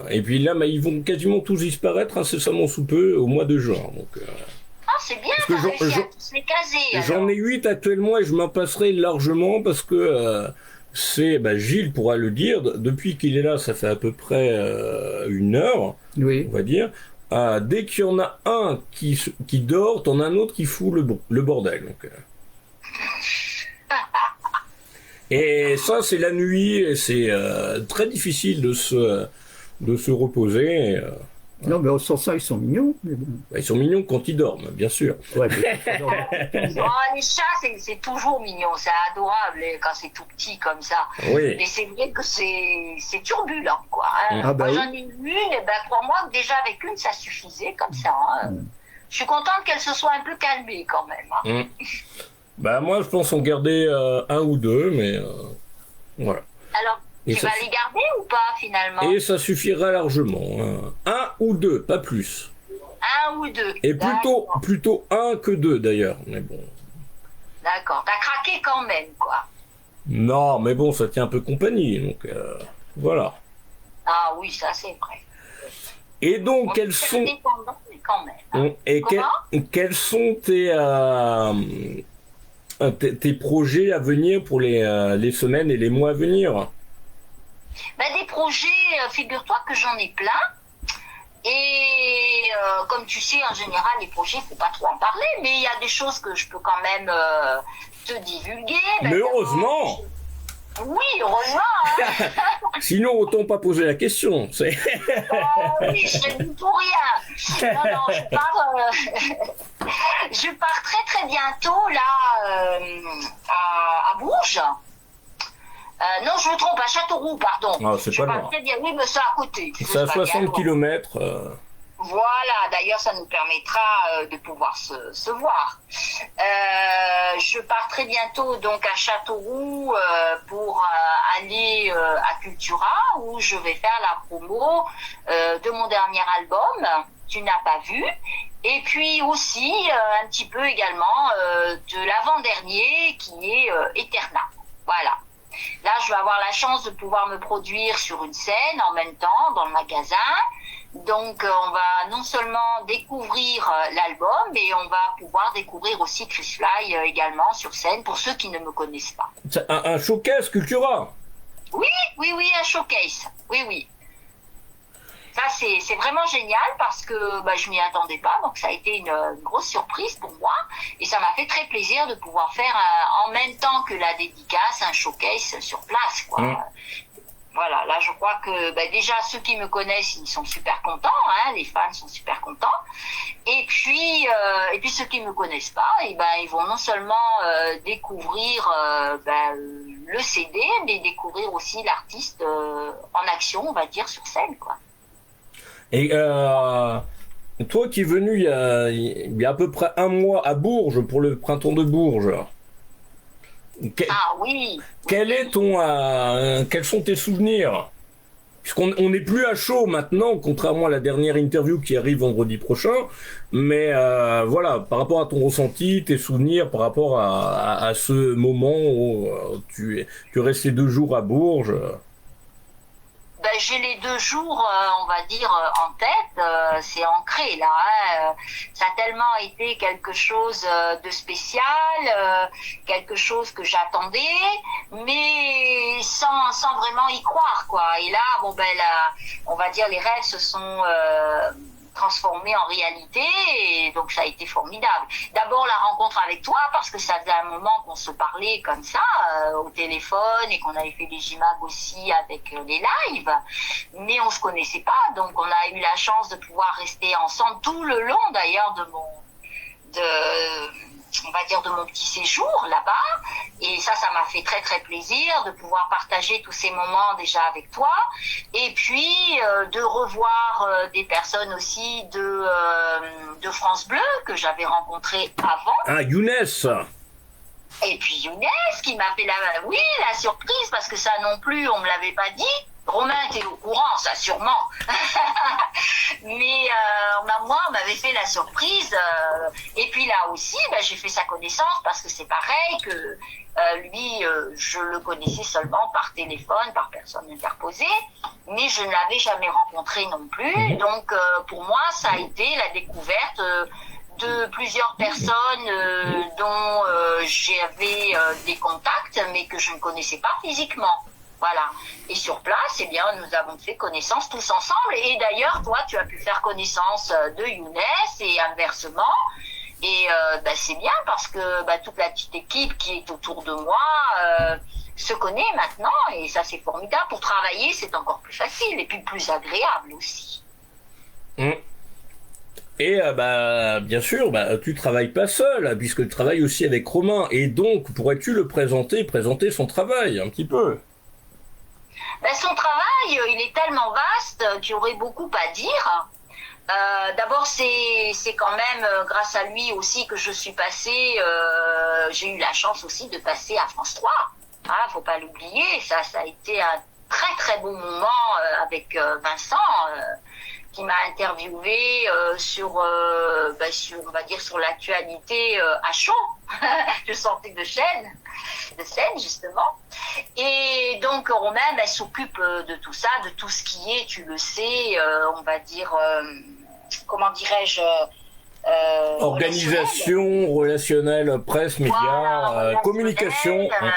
Et puis là, ils vont quasiment tous disparaître incessamment sous peu au mois de juin. Donc, Ah, c'est bien, parce que t'as réussi à tous les caser, j'en alors. ai 8 actuellement et je m'en passerai largement parce que Gilles pourra le dire, depuis qu'il est là, ça fait à peu près 1 heure, Oui, on va dire. Dès qu'il y en a un qui dort, t'en as un autre qui fout le bordel. Donc, et ça, c'est la nuit, et c'est très difficile de se reposer. Non, mais au sens ils sont mignons. Mais bon. Ils sont mignons quand ils dorment, bien sûr. Ouais, mais- non, Oh, les chats, c'est toujours mignon, c'est adorable quand c'est tout petit comme ça. Oui. Mais c'est vrai que c'est turbulent, quoi. Hein. Ah, bah Moi, oui. j'en ai eu une, et ben, crois-moi que déjà avec une, ça suffisait comme ça. Hein. Je suis contente qu'elle se soit un peu calmée quand même. Hein. Bah moi je pense en garder un ou deux, mais voilà. Alors, Et tu ça vas su- les garder ou pas finalement? Et ça suffira largement. Un ou deux, pas plus. Un ou deux. Et D'accord. plutôt un que deux d'ailleurs. Mais bon. D'accord. T'as craqué quand même, quoi. Non, mais bon, ça tient un peu compagnie, donc voilà. Ah oui, ça c'est vrai. Et donc, quels C'est sont indépendant, mais quand même. Hein. quels sont tes projets à venir pour les semaines et les mois à venir? Ben, des projets, figure-toi que j'en ai plein. Et comme tu sais, en général, les projets, il ne faut pas trop en parler, mais il y a des choses que je peux quand même te divulguer. Ben, Mais heureusement. Oui, heureusement. Hein. Sinon, autant pas poser la question. C'est... Oui, je serais venu pour rien. Non, non, je pars très très bientôt là à Bourges. Non, je me trompe, à Châteauroux, pardon. Ah, c'est pas loin. Très bien, oui, mais c'est à côté. C'est à 60 km. Voilà, d'ailleurs, ça nous permettra de pouvoir se voir. Je pars très bientôt donc à Châteauroux pour aller à Cultura où je vais faire la promo de mon dernier album, Tu n'as pas vu. Et puis aussi un petit peu également de l'avant-dernier qui est Eterna. Voilà. Là, je vais avoir la chance de pouvoir me produire sur une scène en même temps dans le magasin. Donc, on va non seulement découvrir l'album, mais on va pouvoir découvrir aussi Chris Fly également sur scène pour ceux qui ne me connaissent pas. Un showcase Cultura. Oui, un showcase. Oui. Ça, c'est vraiment génial parce que je m'y attendais pas. Donc, ça a été une grosse surprise pour moi. Et ça m'a fait très plaisir de pouvoir faire en même temps que la dédicace, un showcase sur place, quoi. Voilà, là je crois que déjà ceux qui me connaissent ils sont super contents, hein, les fans sont super contents. Et puis ceux qui me connaissent pas, ils vont non seulement découvrir le CD, mais découvrir aussi l'artiste en action, on va dire sur scène, quoi. Et toi qui es venu il y a à peu près un mois à Bourges pour le printemps de Bourges. Ah oui. Quels sont tes souvenirs? Puisqu'on n'est plus à chaud maintenant, contrairement à la dernière interview qui arrive vendredi prochain. Mais voilà, par rapport à ton ressenti, tes souvenirs, par rapport à ce moment où tu es resté 2 jours à Bourges. J'ai les 2 jours, on va dire, en tête, c'est ancré là. Hein. Ça a tellement été quelque chose de spécial, quelque chose que j'attendais, mais sans vraiment y croire, quoi. Et là, on va dire, les rêves se sont transformés en réalité, et donc ça a été formidable. D'abord la rencontre avec toi, parce que ça faisait un moment qu'on se parlait comme ça, au téléphone, et qu'on avait fait des GIMAG aussi avec les lives, mais on se connaissait pas, donc on a eu la chance de pouvoir rester ensemble tout le long d'ailleurs de mon petit séjour là-bas, et ça m'a fait très très plaisir de pouvoir partager tous ces moments déjà avec toi, et puis de revoir des personnes aussi de France Bleu que j'avais rencontrées avant. Ah, Younes. Et puis Younes qui m'a fait la surprise, parce que ça non plus on me l'avait pas dit. Romain était au courant, ça sûrement. Mais moi, on m'avait fait la surprise. Et puis là aussi, j'ai fait sa connaissance, parce que c'est pareil que lui, je le connaissais seulement par téléphone, par personne interposée. Mais je ne l'avais jamais rencontré non plus. Donc, pour moi, ça a été la découverte de plusieurs personnes dont j'avais des contacts, mais que je ne connaissais pas physiquement. Voilà. Et sur place, nous avons fait connaissance tous ensemble. Et d'ailleurs, toi, tu as pu faire connaissance de Younes et inversement. Et c'est bien, parce que toute la petite équipe qui est autour de moi se connaît maintenant. Et ça, c'est formidable. Pour travailler, c'est encore plus facile et puis plus agréable aussi. Hum. Et bien sûr, tu travailles pas seul, puisque tu travailles aussi avec Romain. Et donc, pourrais-tu le présenter son travail un petit peu? Ben, son travail, il est tellement vaste qu'il y aurait beaucoup à dire. D'abord, c'est quand même grâce à lui aussi que je suis passée. J'ai eu la chance aussi de passer à France 3. Ah, faut pas l'oublier. Ça a été un très très bon moment avec Vincent qui m'a interviewé sur on va dire sur l'actualité à chaud. Je sortais de scène justement. Et donc Romain s'occupe de tout ça, de tout ce qui est, tu le sais, on va dire, comment dirais-je, relationnel. Organisation, relationnelle, presse, médias, Voilà, communication. relationnel.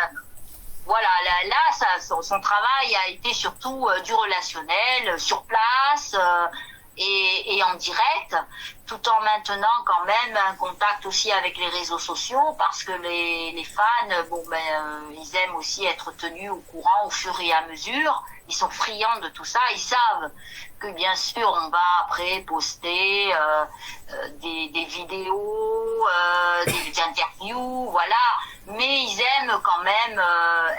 Voilà, là son travail a été surtout du relationnel, sur place et en direct, tout en maintenant quand même un contact aussi avec les réseaux sociaux, parce que les fans, ils aiment aussi être tenus au courant au fur et à mesure. Ils sont friands de tout ça, ils savent que bien sûr on va après poster des vidéos, des interviews, voilà. Mais ils aiment quand même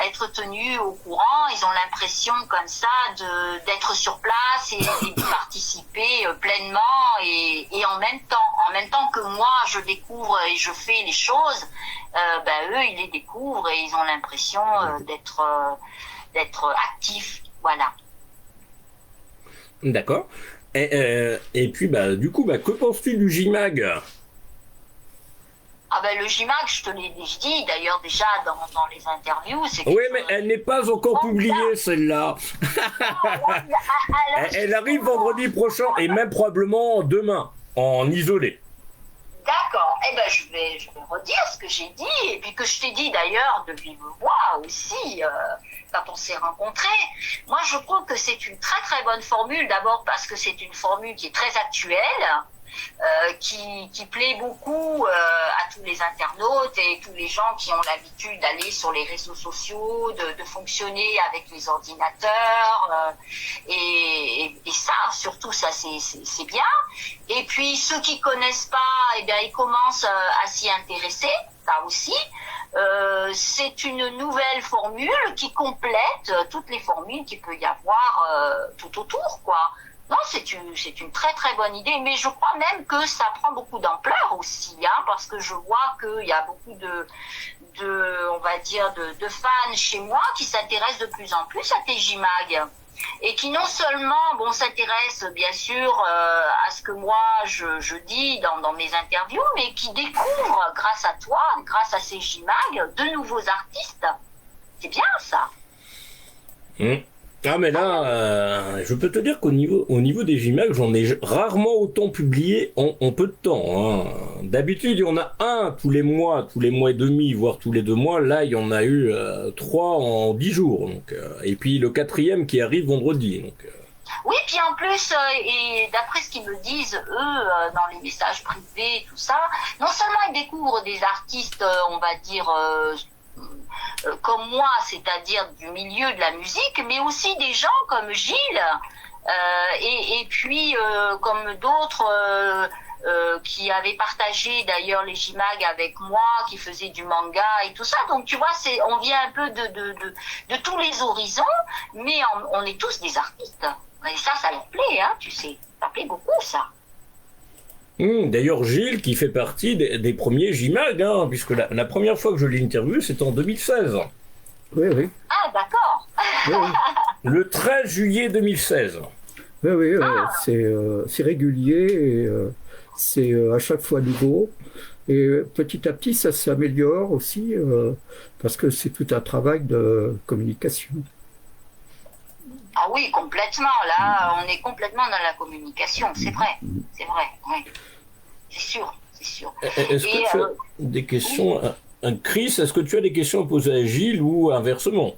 être tenus au courant. Ils ont l'impression comme ça d'être sur place et d'y participer pleinement et en même temps que moi je découvre et je fais les choses, eux ils les découvrent et ils ont l'impression d'être actifs. Voilà. D'accord. Et puis, du coup, que penses-tu du JMAG? Ah ben le JMAG, je te l'ai dit d'ailleurs déjà dans les interviews. Oui, mais elle n'est pas encore publiée, celle-là. Elle arrive vendredi prochain et même probablement demain, en isolé. D'accord. Eh ben je vais redire ce que j'ai dit et puis que je t'ai dit d'ailleurs de vive voix aussi quand on s'est rencontrés. Moi, je trouve que c'est une très très bonne formule. D'abord parce que c'est une formule qui est très actuelle. Qui plaît beaucoup à tous les internautes et tous les gens qui ont l'habitude d'aller sur les réseaux sociaux, de fonctionner avec les ordinateurs et ça, surtout ça c'est bien. Et puis ceux qui connaissent pas, eh bien ils commencent à s'y intéresser, ça aussi. C'est une nouvelle formule qui complète toutes les formules qu'il peut y avoir tout autour, quoi. Non, c'est une très très bonne idée, mais je crois même que ça prend beaucoup d'ampleur aussi, parce que je vois qu'il y a beaucoup on va dire, de fans chez moi qui s'intéressent de plus en plus à tes JMAG et qui non seulement s'intéressent bien sûr à ce que moi je dis dans mes interviews, mais qui découvrent grâce à toi, grâce à ces JMAG, de nouveaux artistes. C'est bien ça. Ah mais là, je peux te dire qu'au niveau des JMAG, j'en ai rarement autant publié en peu de temps. Hein. D'habitude, il y en a un tous les mois et demi, voire tous les 2 mois. Là, il y en a eu 3 en 10 jours. Donc, et puis le 4e qui arrive vendredi. Donc, Oui, puis en plus, et d'après ce qu'ils me disent, eux, dans les messages privés, tout ça, non seulement ils découvrent des artistes, on va dire, comme moi, c'est-à-dire du milieu de la musique, mais aussi des gens comme Gilles, et puis comme d'autres qui avaient partagé d'ailleurs les JMAG avec moi, qui faisaient du manga et tout ça. Donc tu vois, on vient un peu de tous les horizons, mais on est tous des artistes. Et ça leur plaît, tu sais. Ça plaît beaucoup, ça. D'ailleurs, Gilles, qui fait partie des premiers JMAG, puisque la première fois que je l'ai interviewé, c'était en 2016. Oui, oui. Ah, d'accord. Oui, oui. Le 13 juillet 2016. Oui, oui, c'est régulier et c'est à chaque fois nouveau. Et petit à petit, ça s'améliore aussi parce que c'est tout un travail de communication. Ah oui, complètement. Là, on est complètement dans la communication. C'est vrai. C'est vrai. Oui. C'est sûr. Est-ce que tu as des questions, Chris, est-ce que tu as des questions à poser à Gilles ou inversement?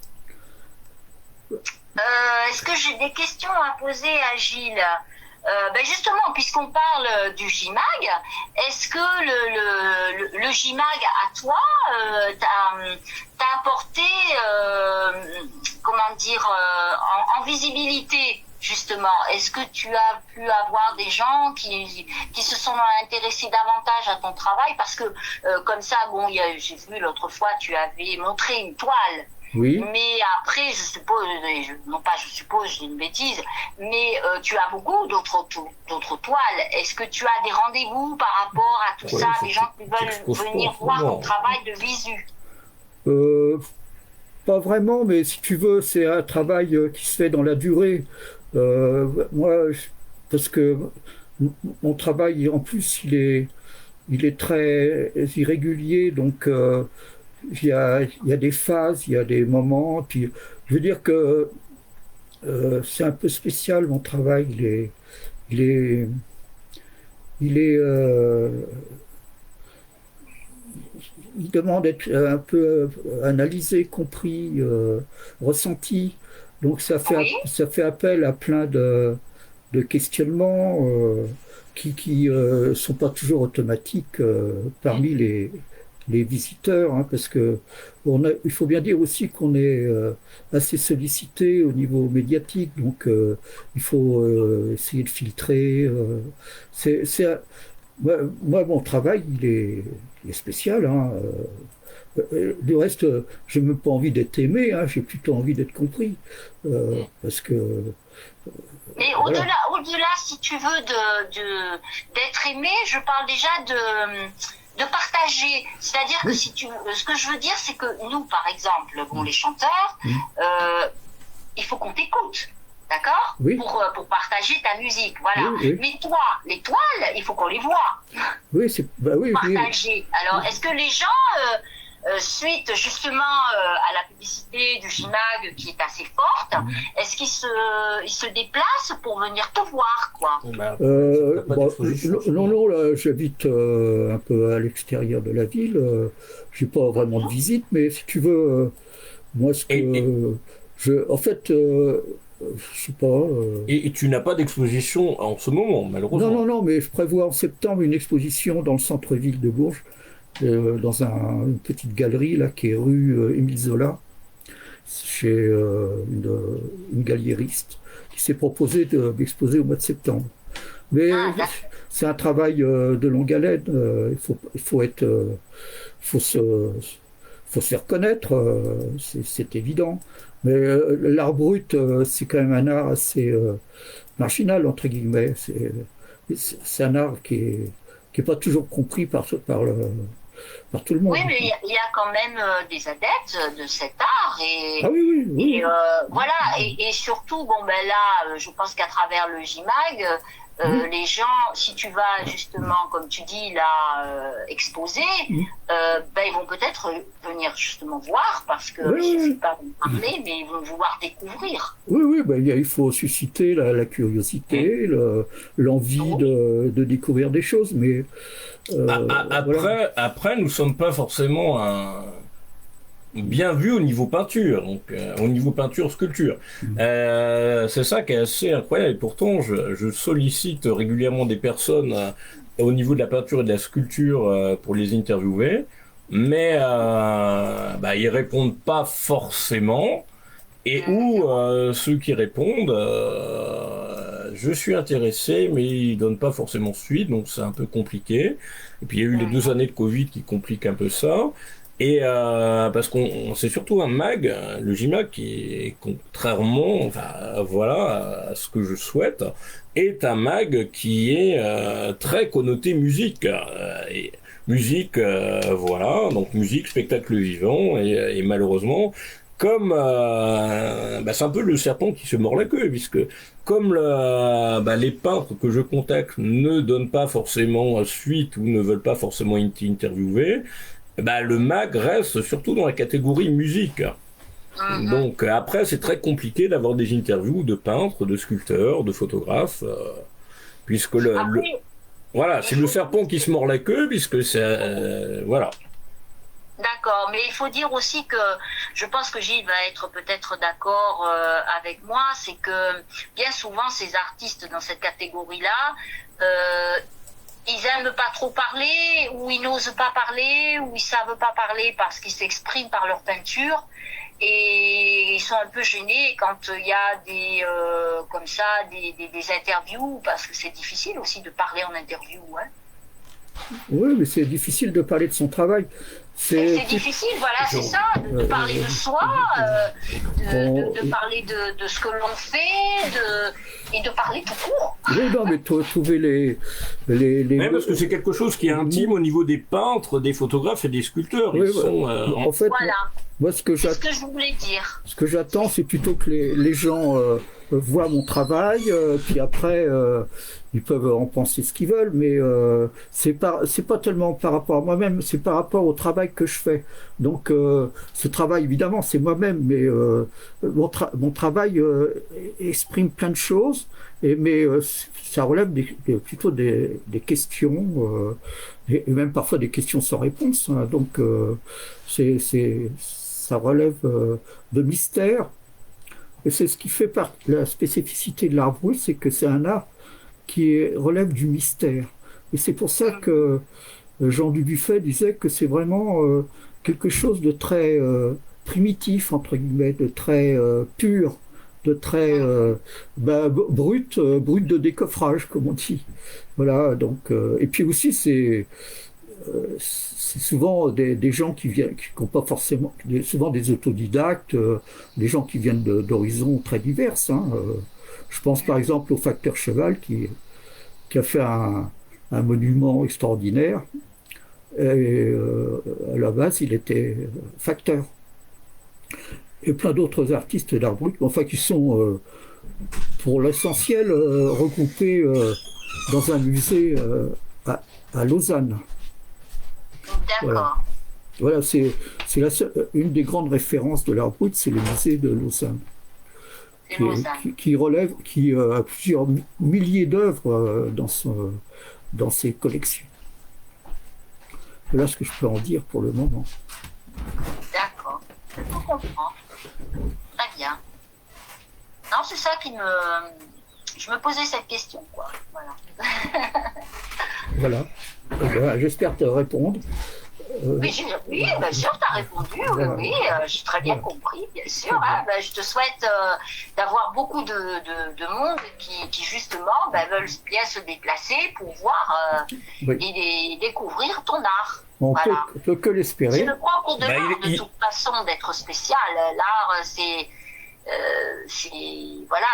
Est-ce que j'ai des questions à poser à Gilles? Justement, puisqu'on parle du JMAG, est-ce que le JMAG à toi t'a apporté, comment dire, en visibilité justement? Est-ce que tu as pu avoir des gens qui se sont intéressés davantage à ton travail? Parce que comme ça, bon, j'ai vu l'autre fois, tu avais montré une toile. Oui. Mais après, je suppose, non pas je suppose, j'ai une bêtise, mais tu as beaucoup d'autres toiles. Est-ce que tu as des rendez-vous par rapport à tout ça, des gens qui veulent venir voir ton travail de visu? Pas vraiment, mais si tu veux, c'est un travail qui se fait dans la durée. Moi, parce que mon travail, en plus, il est très irrégulier, donc il y a des phases, il y a des moments. Puis, je veux dire que c'est un peu spécial, mon travail. Il est, il est, il demande d'être un peu analysé, compris, ressenti. Donc Oui. ça fait appel à plein de questionnements qui sont pas toujours automatiques parmi les visiteurs, hein, parce que il faut bien dire aussi qu'on est assez sollicité au niveau médiatique, donc il faut essayer de filtrer. Moi, mon travail, il est spécial. Hein. Du reste, j'ai même pas envie d'être aimé, hein, j'ai plutôt envie d'être compris. Parce que. Mais Voilà. au-delà, si tu veux, d'être aimé, je parle déjà de partager. C'est-à-dire que ce que je veux dire, c'est que nous, par exemple, bon, les chanteurs, il faut qu'on t'écoute. D'accord? Oui. Pour partager ta musique, voilà. Oui. Mais toi, les toiles, il faut qu'on les voit. Oui, oui. Partager. Alors, est-ce que les gens, suite justement à la publicité du JIMAG qui est assez forte, est-ce qu'ils se déplacent pour venir te voir, quoi? Non, là, j'habite un peu à l'extérieur de la ville. J'ai pas vraiment de visite, mais si tu veux, moi, en fait, je sais pas. Et tu n'as pas d'exposition en ce moment, malheureusement. Non, mais je prévois en septembre une exposition dans le centre-ville de Bourges, dans une petite galerie là qui est rue Émile Zola, chez une galliériste qui s'est proposée d'exposer au mois de septembre. Mais c'est un travail de longue haleine. Il faut être, faut se, faut se faire connaître. C'est évident. Mais l'art brut, c'est quand même un art assez marginal entre guillemets. C'est un art qui est pas toujours compris par tout le monde. Oui, mais il y a quand même des adeptes de cet art Ah oui. et voilà, et surtout, bon ben là, je pense qu'à travers le JIMAG, les gens, si tu vas justement, comme tu dis, là, exposer, ben ils vont peut-être venir justement voir, parce que il ne suffit pas de parler, mais ils vont vouloir découvrir. Oui, ben, il faut susciter la curiosité, l'envie de découvrir des choses, mais voilà. Après, nous sommes pas forcément bien vus au niveau peinture, donc au niveau peinture sculpture. C'est ça qui est assez incroyable. Et pourtant, je sollicite régulièrement des personnes au niveau de la peinture et de la sculpture pour les interviewer, mais ils répondent pas forcément. Et ceux qui répondent, je suis intéressé, mais ils donnent pas forcément suite, donc c'est un peu compliqué. Et puis il y a eu les 2 années de Covid qui compliquent un peu ça. Et parce qu'on c'est surtout un mag, le JIMAG, qui est contrairement, à ce que je souhaite, est un mag qui est très connoté musique. Et musique, donc musique, spectacle vivant, et malheureusement, comme c'est un peu le serpent qui se mord la queue, puisque comme les peintres que je contacte ne donnent pas forcément suite ou ne veulent pas forcément interviewer, le mag reste surtout dans la catégorie musique. Donc après, c'est très compliqué d'avoir des interviews de peintres, de sculpteurs, de photographes, puisque c'est le serpent qui se mord la queue, puisque c'est voilà. D'accord, mais il faut dire aussi que je pense que Gilles va être peut-être d'accord avec moi, c'est que bien souvent ces artistes dans cette catégorie-là, ils aiment pas trop parler, ou ils n'osent pas parler, ou ils savent pas parler parce qu'ils s'expriment par leur peinture. Et ils sont un peu gênés quand il y a des comme ça des interviews, parce que c'est difficile aussi de parler en interview. Hein. Oui, mais c'est difficile de parler de son travail. C'est difficile, voilà, c'est ça, de parler de soi, de parler de ce que l'on fait, et de parler tout court. Oui, non, mais trouver les Oui, parce que c'est quelque chose qui est intime au niveau des peintres, des photographes et des sculpteurs. Oui, Ils sont, en fait, Voilà, moi, c'est ce que je voulais dire. ce que j'attends, c'est plutôt que les gens voient mon travail, puis après, ils peuvent en penser ce qu'ils veulent, mais c'est pas tellement par rapport à moi-même, c'est par rapport au travail que je fais. Donc, ce travail, évidemment, c'est moi-même, mais mon travail exprime plein de choses, mais ça relève plutôt des questions, et même parfois des questions sans réponse. Hein. Donc, ça relève de mystère. Et c'est ce qui fait la spécificité de l'art brut, c'est que c'est un art relève du mystère. Et c'est pour ça que Jean Dubuffet disait que c'est vraiment quelque chose de très primitif, entre guillemets, de très pur, de très brut de décoffrage, comme on dit. Voilà, donc, et puis aussi, c'est souvent des gens qui viennent, qui n'ont pas forcément, souvent des autodidactes, des gens qui viennent d'horizons très divers. Hein. Je pense par exemple au facteur Cheval qui a fait un monument extraordinaire. Et à la base, il était facteur. Et plein d'autres artistes d'art brut, enfin qui sont pour l'essentiel regroupés dans un musée à Lausanne. D'accord. Voilà, c'est une des grandes références de l'art brut, c'est le musée de Lausanne. Qui relève, qui a plusieurs milliers d'œuvres dans ses collections. Voilà ce que je peux en dire pour le moment. D'accord, je comprends. Très bien. Non, c'est ça qui me... Je me posais cette question, quoi. Voilà. Voilà. J'espère te répondre. Oui, bien sûr, tu as répondu, oui, j'ai très bien compris, bien sûr. Hein, je te souhaite d'avoir beaucoup de monde qui justement veulent bien se déplacer pour voir et découvrir ton art. On peut que l'espérer. C'est le propre de l'art, de toute façon, d'être spécial. L'art, voilà,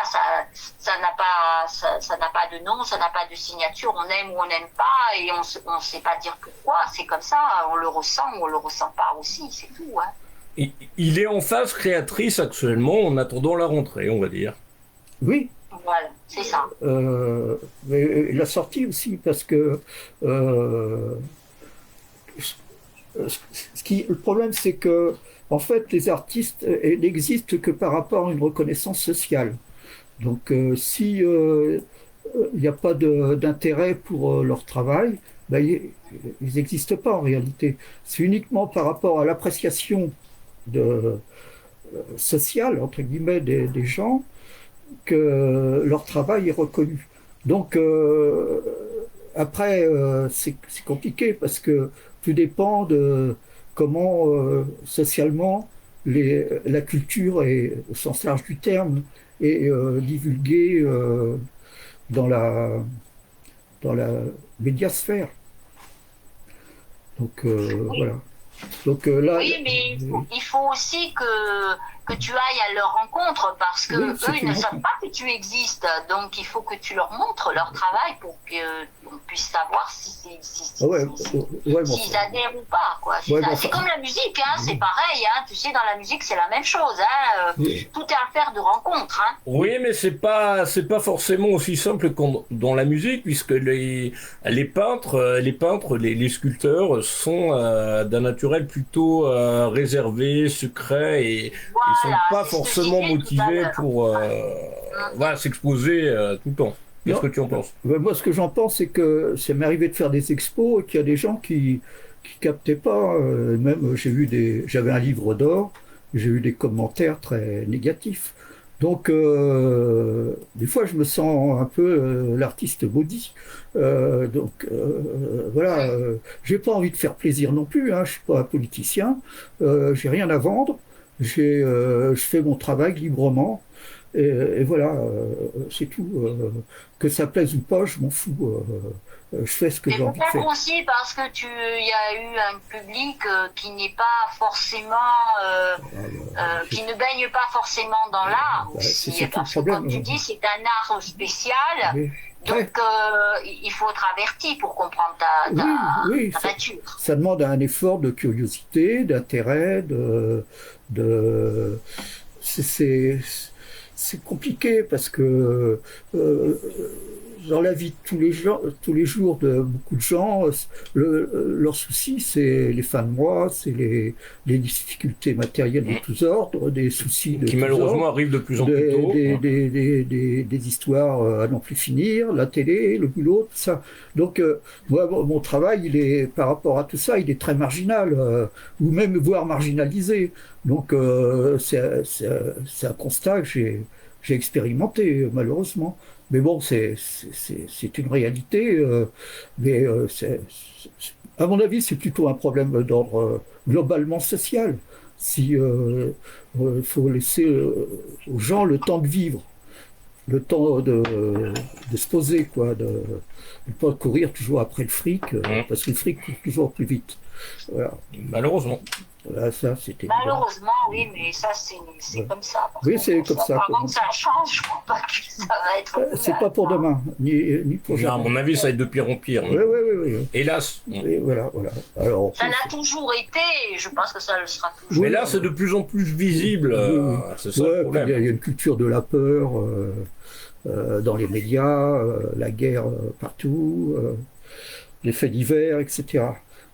ça n'a pas de nom, ça n'a pas de signature, on aime ou on n'aime pas et on sait pas dire pourquoi, c'est comme ça, on le ressent ou on le ressent pas aussi, c'est tout. Hein. Il est en phase créatrice actuellement en attendant la rentrée, on va dire. Oui. Voilà, c'est ça. Mais la sortie aussi, parce que le problème c'est que en fait, les artistes n'existent que par rapport à une reconnaissance sociale. Donc, si il n'y a pas d'intérêt pour leur travail, ils n'existent pas en réalité. C'est uniquement par rapport à l'appréciation sociale, entre guillemets, des gens, que leur travail est reconnu. Donc, après, c'est compliqué parce que tout dépend de comment socialement la culture est, au sens large du terme, est divulguée dans la médiasphère. Donc voilà. Donc là. Oui, mais il faut aussi que tu ailles à leur rencontre parce que eux, ils ne savent pas que tu existes. Donc il faut que tu leur montres leur travail pour qu'on puisse savoir s'ils adhèrent ou pas. C'est comme la musique, hein, c'est pareil. Hein, tu sais, dans la musique, c'est la même chose. Hein, tout est affaire de rencontre. Hein. Oui, mais c'est pas forcément aussi simple que dans la musique, puisque les peintres, les sculpteurs sont d'un naturel plutôt réservé, secret et ils sont pas forcément motivés pour s'exposer tout le temps. Qu'est-ce que tu en penses? Moi, ce que j'en pense, c'est que ça m'est arrivé de faire des expos et qu'il y a des gens qui captaient pas. Même j'avais un livre d'or, j'ai eu des commentaires très négatifs. Donc, des fois, je me sens un peu l'artiste maudit. Voilà, j'ai pas envie de faire plaisir non plus. Hein, je suis pas un politicien. J'ai rien à vendre. Je fais mon travail librement. Et voilà, c'est tout. Que ça plaise ou pas, je m'en fous. Je fais ce que Et j'ai envie de peut-être faire. aussi parce que il y a eu un public qui n'est pas forcément, qui ne baigne pas forcément dans l'art Bah, c'est aussi, surtout le parce que problème. comme tu dis, c'est un art spécial, Oui. Après, donc il faut être averti pour comprendre oui, oui, ta nature. ça demande un effort de curiosité, d'intérêt, de c'est c'est- c'est compliqué parce que euh, dans la vie de tous les jours de beaucoup de gens, leur souci, c'est les fins de mois, c'est les difficultés matérielles de tous ordres, des soucis de Qui tous malheureusement ordres, arrive de plus en plus tôt. des histoires à n'en plus finir, la télé, le boulot, tout ça. Donc, moi, mon travail, par rapport à tout ça, il est très marginal, ou même voire marginalisé. Donc, c'est un constat que j'ai expérimenté, malheureusement. Mais bon, c'est une réalité. Mais à mon avis, c'est plutôt un problème d'ordre globalement social. Si faut laisser aux gens le temps de vivre, le temps de se poser, quoi, de ne pas courir toujours après le fric, parce que le fric court toujours plus vite. Voilà, Malheureusement. voilà, ça, c'est évident. Malheureusement, oui, mais ça c'est Ouais. comme ça. Parce Oui, que c'est bon, comme ça. avant que ça change, je crois pas que ça va être. C'est pas pour demain, ni pour Non, à jamais. mon avis, ça va être de pire en pire. Oui, oui, oui, oui. Hélas. Et voilà, voilà. Alors, Ça l'a toujours été, et je pense que ça le sera toujours. Mais là, c'est de plus en plus visible. oui, oui. C'est ça Ouais, le puis problème. il y a une culture de la peur dans les médias, la guerre partout, les faits divers, etc.,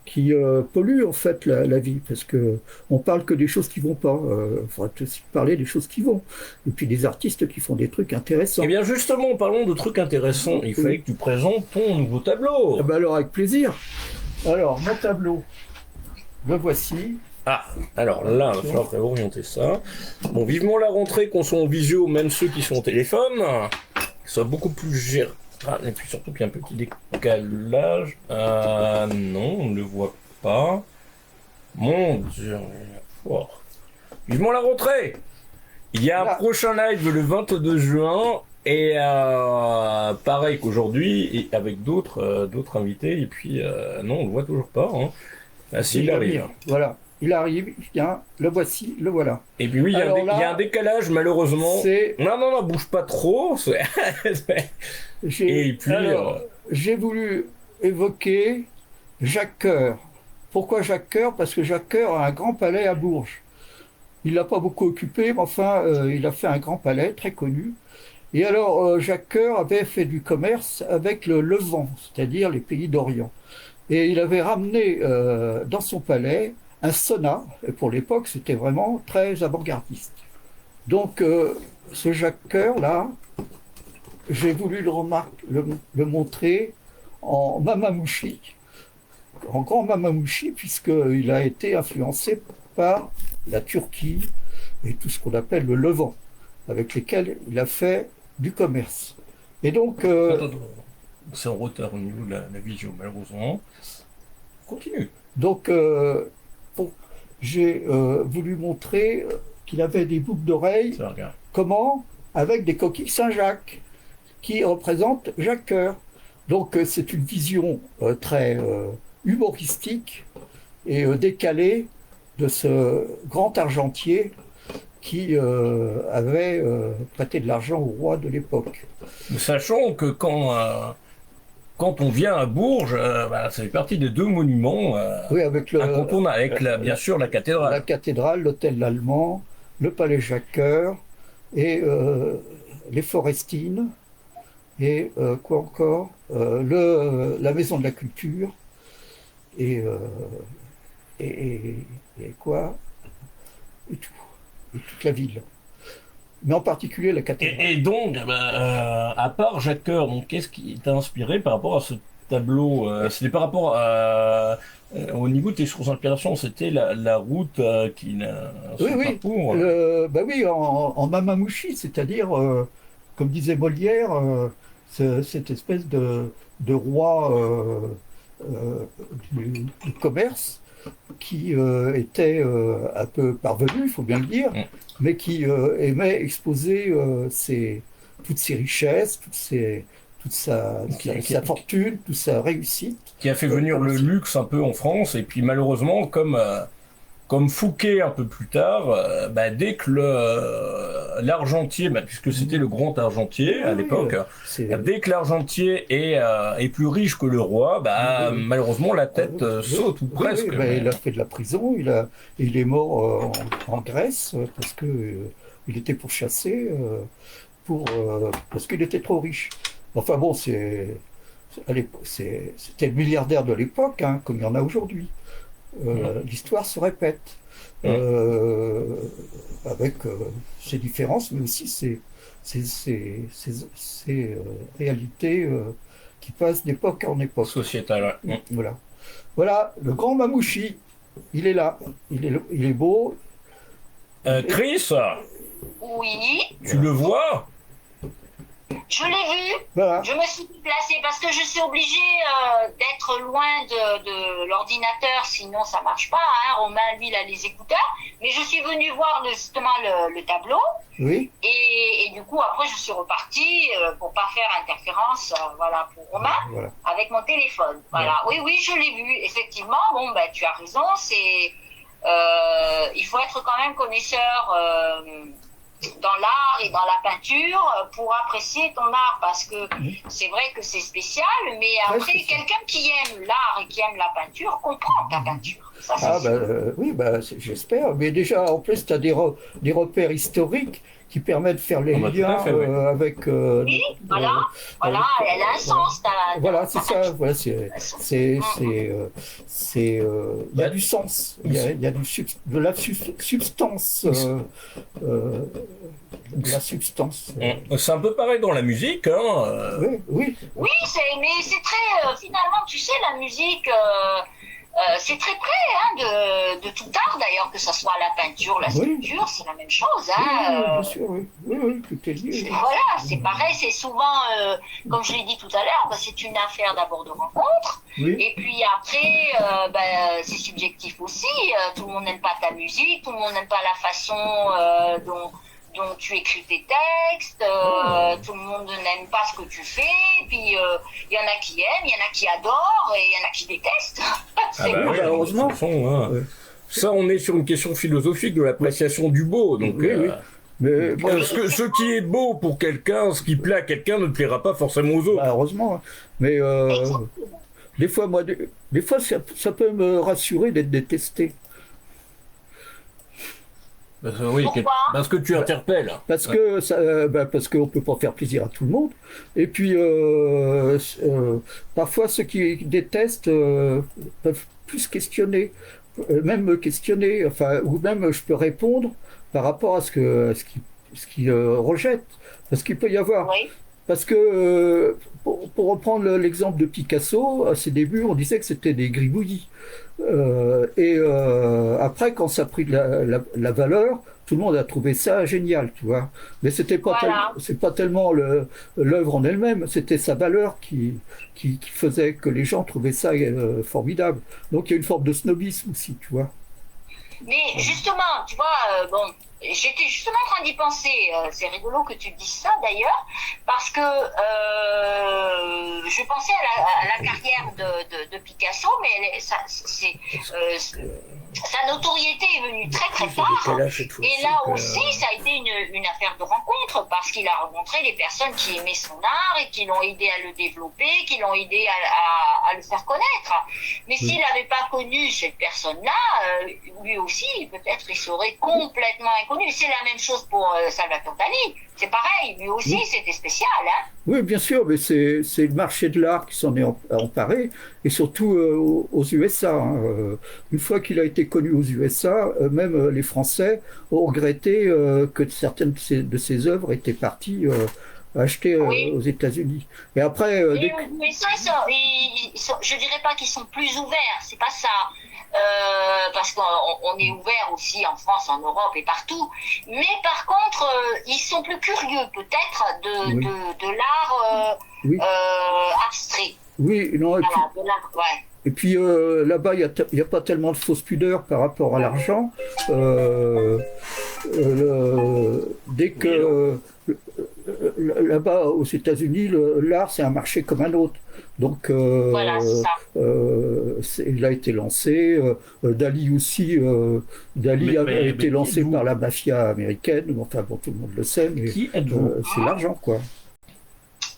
qui polluent en fait la vie, parce que on parle que des choses qui vont pas. Il faudrait aussi parler des choses qui vont. Et puis des artistes qui font des trucs intéressants. Eh bien, justement, parlons de trucs intéressants. Il fallait que tu présentes ton nouveau tableau. Ah bah alors, avec plaisir. Alors, mon tableau, le voici. Ah, alors là, il va falloir orienter ça. Bon, vivement la rentrée, qu'on soit en visio, même ceux qui sont au téléphone, qu'ils soient beaucoup plus gérés. Ah, et puis surtout qu'il y a un petit décalage. Non, on ne le voit pas. Mon Dieu. Oh. Vivement la rentrée. Il y a un Là. prochain live le 22 juin. Et pareil qu'aujourd'hui, et avec d'autres invités. Et puis, non, on le voit toujours pas. Hein. Ah, si, il va arrive. venir. Voilà. Il arrive, il vient, le voici, le voilà. Et puis oui, il y a Alors là, il y a un décalage malheureusement. C'est. Non, bouge pas trop. Et puis, J'ai voulu évoquer Jacques Coeur. Pourquoi Jacques Coeur? Parce que Jacques Coeur a un grand palais à Bourges. Il l'a pas beaucoup occupé, mais enfin, il a fait un grand palais très connu. Et alors, Jacques Coeur avait fait du commerce avec le Levant, c'est-à-dire les pays d'Orient. Et il avait ramené dans son palais un sonat, et pour l'époque, c'était vraiment très avant-gardiste. Donc, ce Jacques Coeur-là, j'ai voulu le montrer en mamamouchi, en grand mamamouchi, puisqu'il a été influencé par la Turquie et tout ce qu'on appelle le Levant, avec lesquels il a fait du commerce. Et donc, attends. C'est en retard au niveau de la vision, malheureusement. Continue. donc j'ai voulu montrer qu'il avait des boucles d'oreilles. Ça regarde. Comment? Avec des coquilles Saint-Jacques, qui représentent Jacques Coeur. Donc c'est une vision très humoristique et décalée de ce grand argentier qui avait prêté de l'argent au roi de l'époque. Sachant que quand on vient à Bourges, ça fait partie des deux monuments Oui, avec incontournables, avec bien sûr la la cathédrale. cathédrale, l'hôtel Lallemand, le palais Jacques Coeur et les Forestines et quoi encore la maison de la culture et, et quoi et tout et toute la ville, mais en particulier la cathédrale. Et donc, à part Jacques Coeur, donc qu'est-ce qui t'a inspiré par rapport à ce tableau, c'était par rapport au niveau de tes sources d'inspiration, c'était la route qui n'a Oui, son oui, parcours. bah oui, en Mamamouchi, c'est-à-dire, comme disait Molière, cette espèce de roi euh, du commerce qui était un peu parvenu, il faut bien le dire, Mm. mais qui aimait exposer toutes ses richesses, toute Qui, qui- sa fortune, toute sa réussite. qui a fait venir le Commerciale. luxe un peu en France, et puis malheureusement, comme Fouquet un peu plus tard, bah, dès que l'argentier, bah, puisque c'était le grand argentier Oui, à oui, l'époque, c'est dès que l'argentier est plus riche que le roi, bah, oui, malheureusement la oui, tête oui, saute ou oui, oui, presque. ben, Mais... il a fait de la prison, il est mort en Grèce parce que il était pourchassé parce qu'il était trop riche. Enfin bon, c'était le milliardaire de l'époque, hein, comme il y en a aujourd'hui. L'histoire se répète Mm. euh, avec ses différences, mais aussi ses réalités qui passent d'époque en époque. Sociétal, ouais. Voilà. Voilà, le grand Mamouchi, il est là. Il est beau. Chris, Oui, tu le vois? je l'ai vu. Voilà. Je me suis déplacée parce que je suis obligée d'être loin de l'ordinateur, sinon ça marche pas. Hein. Romain, lui, il a les écouteurs. Mais je suis venue voir justement le tableau. Oui. Et du coup, après, je suis repartie pour pas faire interférence, voilà, pour Romain, Voilà. avec mon téléphone. Voilà. Oui, oui, je l'ai vu. Effectivement, bon, ben, tu as raison. Il faut être quand même connaisseur dans l'art et dans la peinture pour apprécier ton art, parce que c'est vrai que c'est spécial, mais Ouais, après, c'est ça. quelqu'un qui aime l'art et qui aime la peinture comprend ta peinture. Ça, c'est Ah, sûr. oui, j'espère. Mais déjà, en plus, tu as des repères historiques qui permettent de faire les Ah bah, tout à liens fait, ouais. avec. Oui, voilà, avec- elle a un sens, Voilà, c'est ça. Voilà, il y a Bah, du sens, il y a de la substance, de la substance. C'est un peu pareil dans la musique, hein. Oui, oui, Oui, mais c'est très, finalement, tu sais, la musique, c'est très près de tout art d'ailleurs, que ce soit la peinture, la Oui. sculpture, c'est la même chose. oui, Hein, bien sûr, oui, oui, oui, tout est lié. voilà, c'est pareil, c'est souvent, comme je l'ai dit tout à l'heure, bah, c'est une affaire d'abord de rencontre, Oui, et puis après, c'est subjectif aussi. Tout le monde n'aime pas ta musique, tout le monde n'aime pas la façon dont tu écris tes textes, tout le monde n'aime pas ce que tu fais, puis il y en a qui aiment, il y en a qui adorent, et il y en a qui détestent. Ah bah oui, heureusement. de toute façon, hein. Ouais. Ça, on est sur une question philosophique de l'appréciation du beau. Donc, Oui, oui. Mais bon, ce qui est beau pour quelqu'un, ce qui plaît à quelqu'un ne plaira pas forcément aux autres. heureusement. Hein. Mais des fois, des fois, ça peut me rassurer d'être détesté. Oui, Pourquoi parce que tu interpelles. Parce que parce qu'on peut pas faire plaisir à tout le monde. Et puis parfois ceux qui détestent peuvent plus questionner, même me questionner, enfin ou même je peux répondre par rapport à ce qu'ils rejettent. Parce qu'il peut y avoir. Oui, Parce que, pour reprendre l'exemple de Picasso, à ses débuts, on disait que c'était des gribouillis. Après, quand ça a pris de la valeur, tout le monde a trouvé ça génial, tu vois. Mais Voilà. c'est pas tellement l'œuvre en elle-même, c'était sa valeur qui faisait que les gens trouvaient ça formidable. Donc il y a une forme de snobisme aussi, tu vois. mais justement, tu vois, bon, j'étais justement en train d'y penser. C'est rigolo que tu dises ça d'ailleurs, parce que je pensais à la carrière de Picasso, mais sa notoriété est venue très très tard. Et là aussi, ça a été une affaire de rencontre, parce qu'il a rencontré des personnes qui aimaient son art et qui l'ont aidé à le développer, qui l'ont aidé à le faire connaître. Mais s'il n'avait pas connu cette personne-là, lui aussi, peut-être il serait complètement inconnu. C'est la même chose pour Salvatore Dali. C'est pareil, lui aussi, c'était spécial. Hein. Oui, bien sûr, mais c'est le marché de l'art qui s'en est emparé, et surtout aux USA. Hein. Une fois qu'il a été connu aux USA, même les Français ont regretté que certaines de ses œuvres étaient parties acheter Oui. aux États-Unis. Et après, Mais ça, je dirais pas qu'ils sont plus ouverts, c'est pas ça. Parce qu'on est ouvert aussi en France, en Europe et partout. Mais par contre, ils sont plus curieux peut-être oui, de l'art oui, abstrait. oui, non, Voilà, de l'art, ouais. et puis là-bas, il y a pas tellement de fausse pudeur par rapport à l'argent. Euh, dès que là-bas aux États-Unis, l'art c'est un marché comme un autre. Donc Voilà, c'est ça. il a été lancé. Dali aussi. Dali a été qui lancé êtes-vous? par la mafia américaine. Enfin bon, tout le monde le sait, mais Qui êtes-vous? c'est l'argent quoi.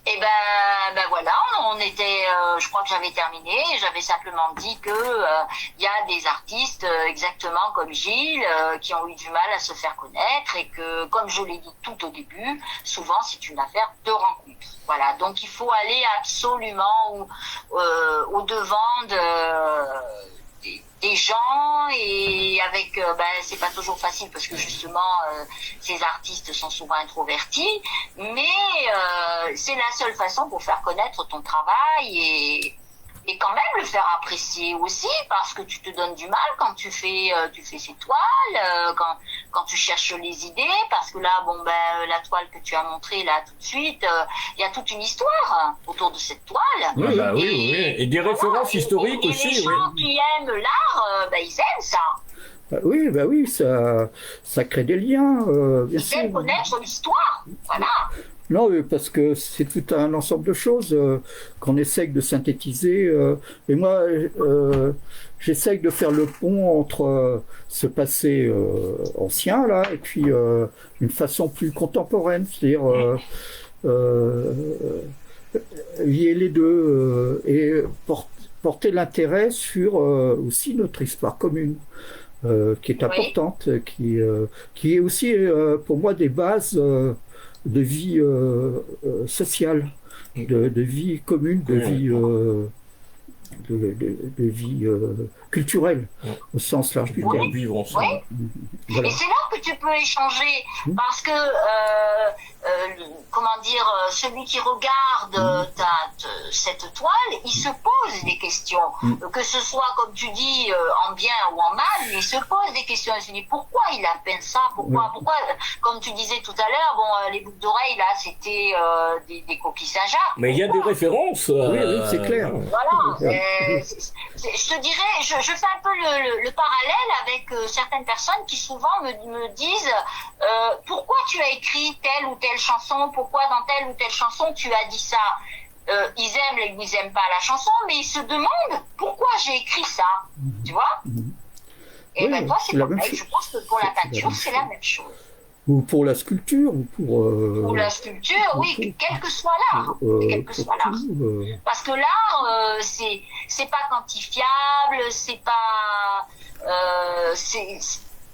Et ben voilà, on était, je crois que j'avais terminé. J'avais simplement dit que y a des artistes exactement comme Gilles qui ont eu du mal à se faire connaître et que, comme je l'ai dit tout au début, souvent c'est une affaire de rencontre. Voilà, donc il faut aller absolument au devant des gens et avec c'est pas toujours facile parce que justement ces artistes sont souvent introvertis, mais c'est la seule façon pour faire connaître ton travail et quand même le faire apprécier aussi parce que tu te donnes du mal quand tu fais ces toiles, quand tu cherches les idées, parce que là la toile que tu as montrée là tout de suite, il y a toute une histoire autour de cette toile. Ah bah oui, oui. Et des références historiques et aussi, les oui. gens qui aiment l'art, ils aiment ça. Bah oui, ça crée des liens, bien Ils sûr. aiment connaître l'histoire. Voilà. Non, parce que c'est tout un ensemble de choses qu'on essaye de synthétiser. Et moi, j'essaye de faire le pont entre ce passé ancien là et puis une façon plus contemporaine, c'est-à-dire lier les deux et porter l'intérêt sur aussi notre histoire commune. Qui est Oui. importante, qui est aussi pour moi des bases de vie sociale, de vie commune, de Oui, vie, de vie culturelle, oui. au sens large du Pour terme. vivre Oui. ensemble. Voilà. Et c'est là que tu peux échanger parce que comment dire, celui qui regarde cette toile, il se pose des questions, que ce soit comme tu dis en bien ou en mal, il se pose des questions. Il se dit pourquoi il a peint ça, pourquoi, comme tu disais tout à l'heure, les boucles d'oreilles là, c'était des coquilles Saint-Jacques. Mais il y a des références. Oui, c'est clair. Voilà. Je te dirais, je fais un peu le parallèle avec certaines personnes qui souvent me disent pourquoi tu as écrit telle ou telle chanson, pourquoi dans telle ou telle chanson tu as dit ça. Ils aiment ou ils aiment pas la chanson, mais ils se demandent pourquoi j'ai écrit ça. Tu vois? Et Oui, ben toi c'est la même pareil. chose. Je pense que pour la C'est la peinture même c'est chose. la même chose. Ou pour la sculpture, ou Pour la sculpture, oui, quel que soit l'art, quel que pour soit l'art. tout. Parce que l'art, c'est pas quantifiable, c'est pas,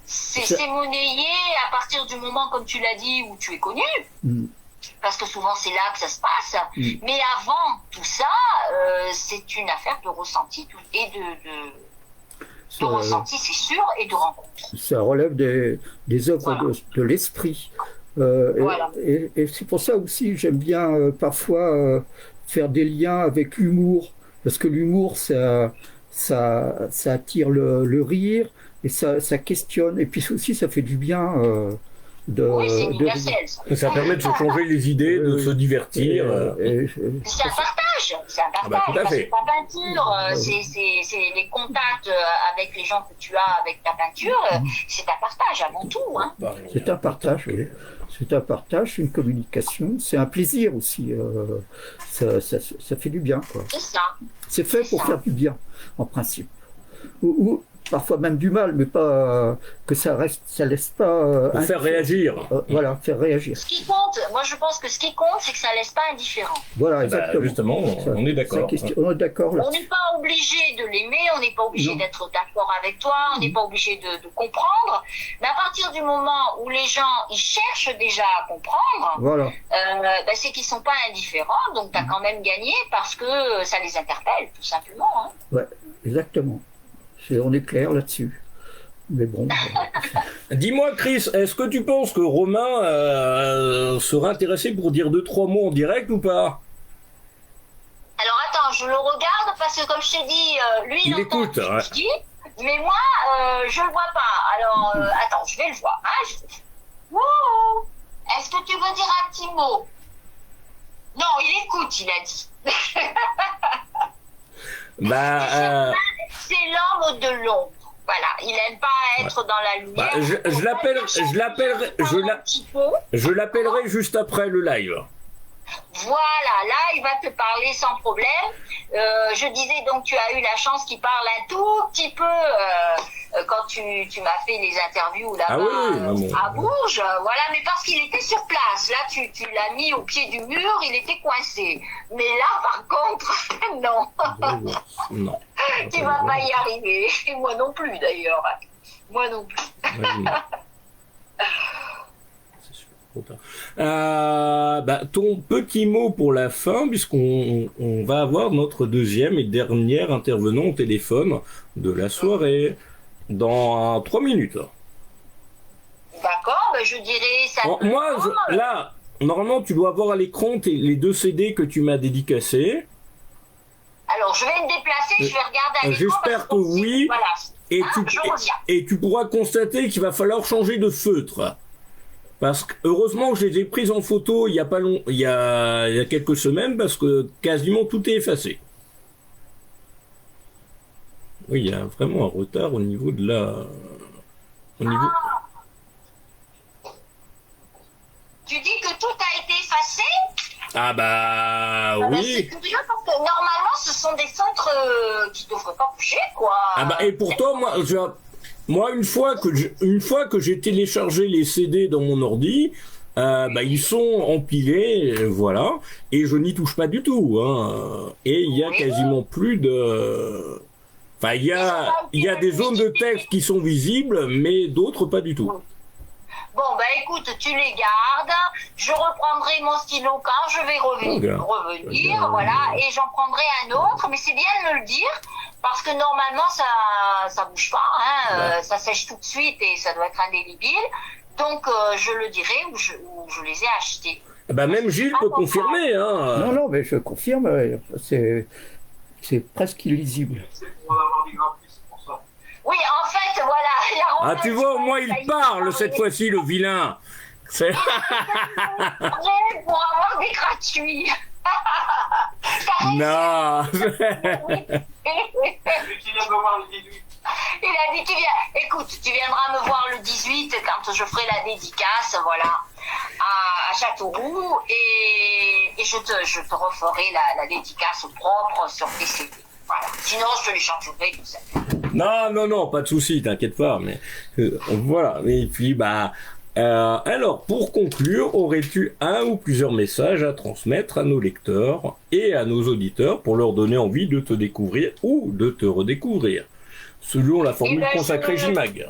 c'est monnayé à partir du moment, comme tu l'as dit, où tu es connu. Parce que souvent c'est là que ça se passe. Mais avant tout ça, c'est une affaire de ressenti et de ressenti, c'est sûr, et de rencontre. Ça relève des œuvres Voilà. de l'esprit. Voilà. Et c'est pour ça aussi j'aime bien parfois faire des liens avec l'humour, parce que l'humour ça attire le rire et ça questionne, et puis aussi ça fait du bien Oui, c'est de rire. universel. Ça. Ça permet de se changer les idées, de se divertir. C'est un partage, c'est un Ah bah, partage. tout à Parce fait. que ta peinture, c'est les contacts avec les gens que tu as avec ta peinture, c'est un partage avant tout. Hein. C'est un partage, oui. C'est un partage, une communication, c'est un plaisir aussi. Ça fait du bien, quoi. C'est ça. C'est fait pour ça. faire du bien, en principe. Ou parfois même du mal, mais pas que ça laisse pas. Pour faire réagir. Voilà, faire réagir. Ce qui compte, moi je pense que ce qui compte, c'est que ça laisse pas indifférent. Voilà, Bah, exactement. justement, on est d'accord. On est d'accord là. On n'est pas obligé de l'aimer, on n'est pas obligé Non. d'être d'accord avec toi, on n'est pas obligé de comprendre. Mais à partir du moment où les gens ils cherchent déjà à comprendre, Voilà. c'est qu'ils sont pas indifférents, donc tu as quand même gagné parce que ça les interpelle, tout simplement. Hein. Ouais, exactement. On est clair là-dessus. Mais bon, Dis-moi, Chris, est-ce que tu penses que Romain serait intéressé pour dire 2-3 mots en direct ou pas? Alors attends, je le regarde parce que comme je t'ai dit, lui Il entend écoute, ce que ouais. je dis, mais moi je le vois pas. Alors attends, je vais le voir. Hein, Wouh, est-ce que tu veux dire un petit mot? Non, il écoute, il a dit. Bah, C'est l'homme de l'ombre. Voilà, il aime pas être dans la lumière. je l'appellerai juste après le live. Voilà, là, il va te parler sans problème. Je disais donc, tu as eu la chance qu'il parle un tout petit peu quand tu m'as fait les interviews là-bas à Bourges. Voilà, mais parce qu'il était sur place. Là, tu l'as mis au pied du mur, il était coincé. Mais là, par contre, non. Non. Tu vas pas y arriver. Et moi non plus, d'ailleurs. Moi non plus. Ton petit mot pour la fin, puisqu'on va avoir notre deuxième et dernière intervenant au téléphone de la soirée dans 3 minutes. D'accord, ben je dirais ça. Là, normalement, tu dois avoir à l'écran les 2 CD que tu m'as dédicacés. Alors, je vais me déplacer, je vais regarder à l'écran. J'espère que oui. Voilà. Et tu pourras constater qu'il va falloir changer de feutre. Parce que heureusement que je les ai prises en photo il y a quelques semaines, parce que quasiment tout est effacé. Oui, il y a vraiment un retard au niveau de la... Tu dis que tout a été effacé? Ah bah oui. C'est curieux parce que normalement ce sont des centres qui ne devraient pas bouger, quoi. Ah bah et pourtant moi une fois que j'ai téléchargé les CD dans mon ordi, ils sont empilés, voilà, et je n'y touche pas du tout, hein. Et il y a quasiment plus de... Enfin, il y a des zones de texte qui sont visibles, mais d'autres pas du tout. Bon, écoute, tu les gardes, je reprendrai mon stylo quand je vais revenir, voilà, et j'en prendrai un autre, mais c'est bien de me le dire, parce que normalement, ça bouge pas, hein, ça sèche tout de suite et ça doit être indélébile, donc je le dirai où je les ai achetés. Même Gilles peut confirmer, hein. Non, mais je confirme, c'est presque illisible. Oui, en fait, voilà. Tu vois, au moins il parle cette fois-ci, le vilain. C'est... pour avoir des gratuits. Non. Il a dit écoute, tu viendras me voir le 18 quand je ferai la dédicace, voilà, à Châteauroux, et je te referai la dédicace propre sur tes CD. Voilà. Sinon, je te les changerai tout ça. Non, pas de souci, t'inquiète pas. Mais voilà. Et puis alors pour conclure, aurais-tu un ou plusieurs messages à transmettre à nos lecteurs et à nos auditeurs pour leur donner envie de te découvrir ou de te redécouvrir, selon la formule consacrée JMAG?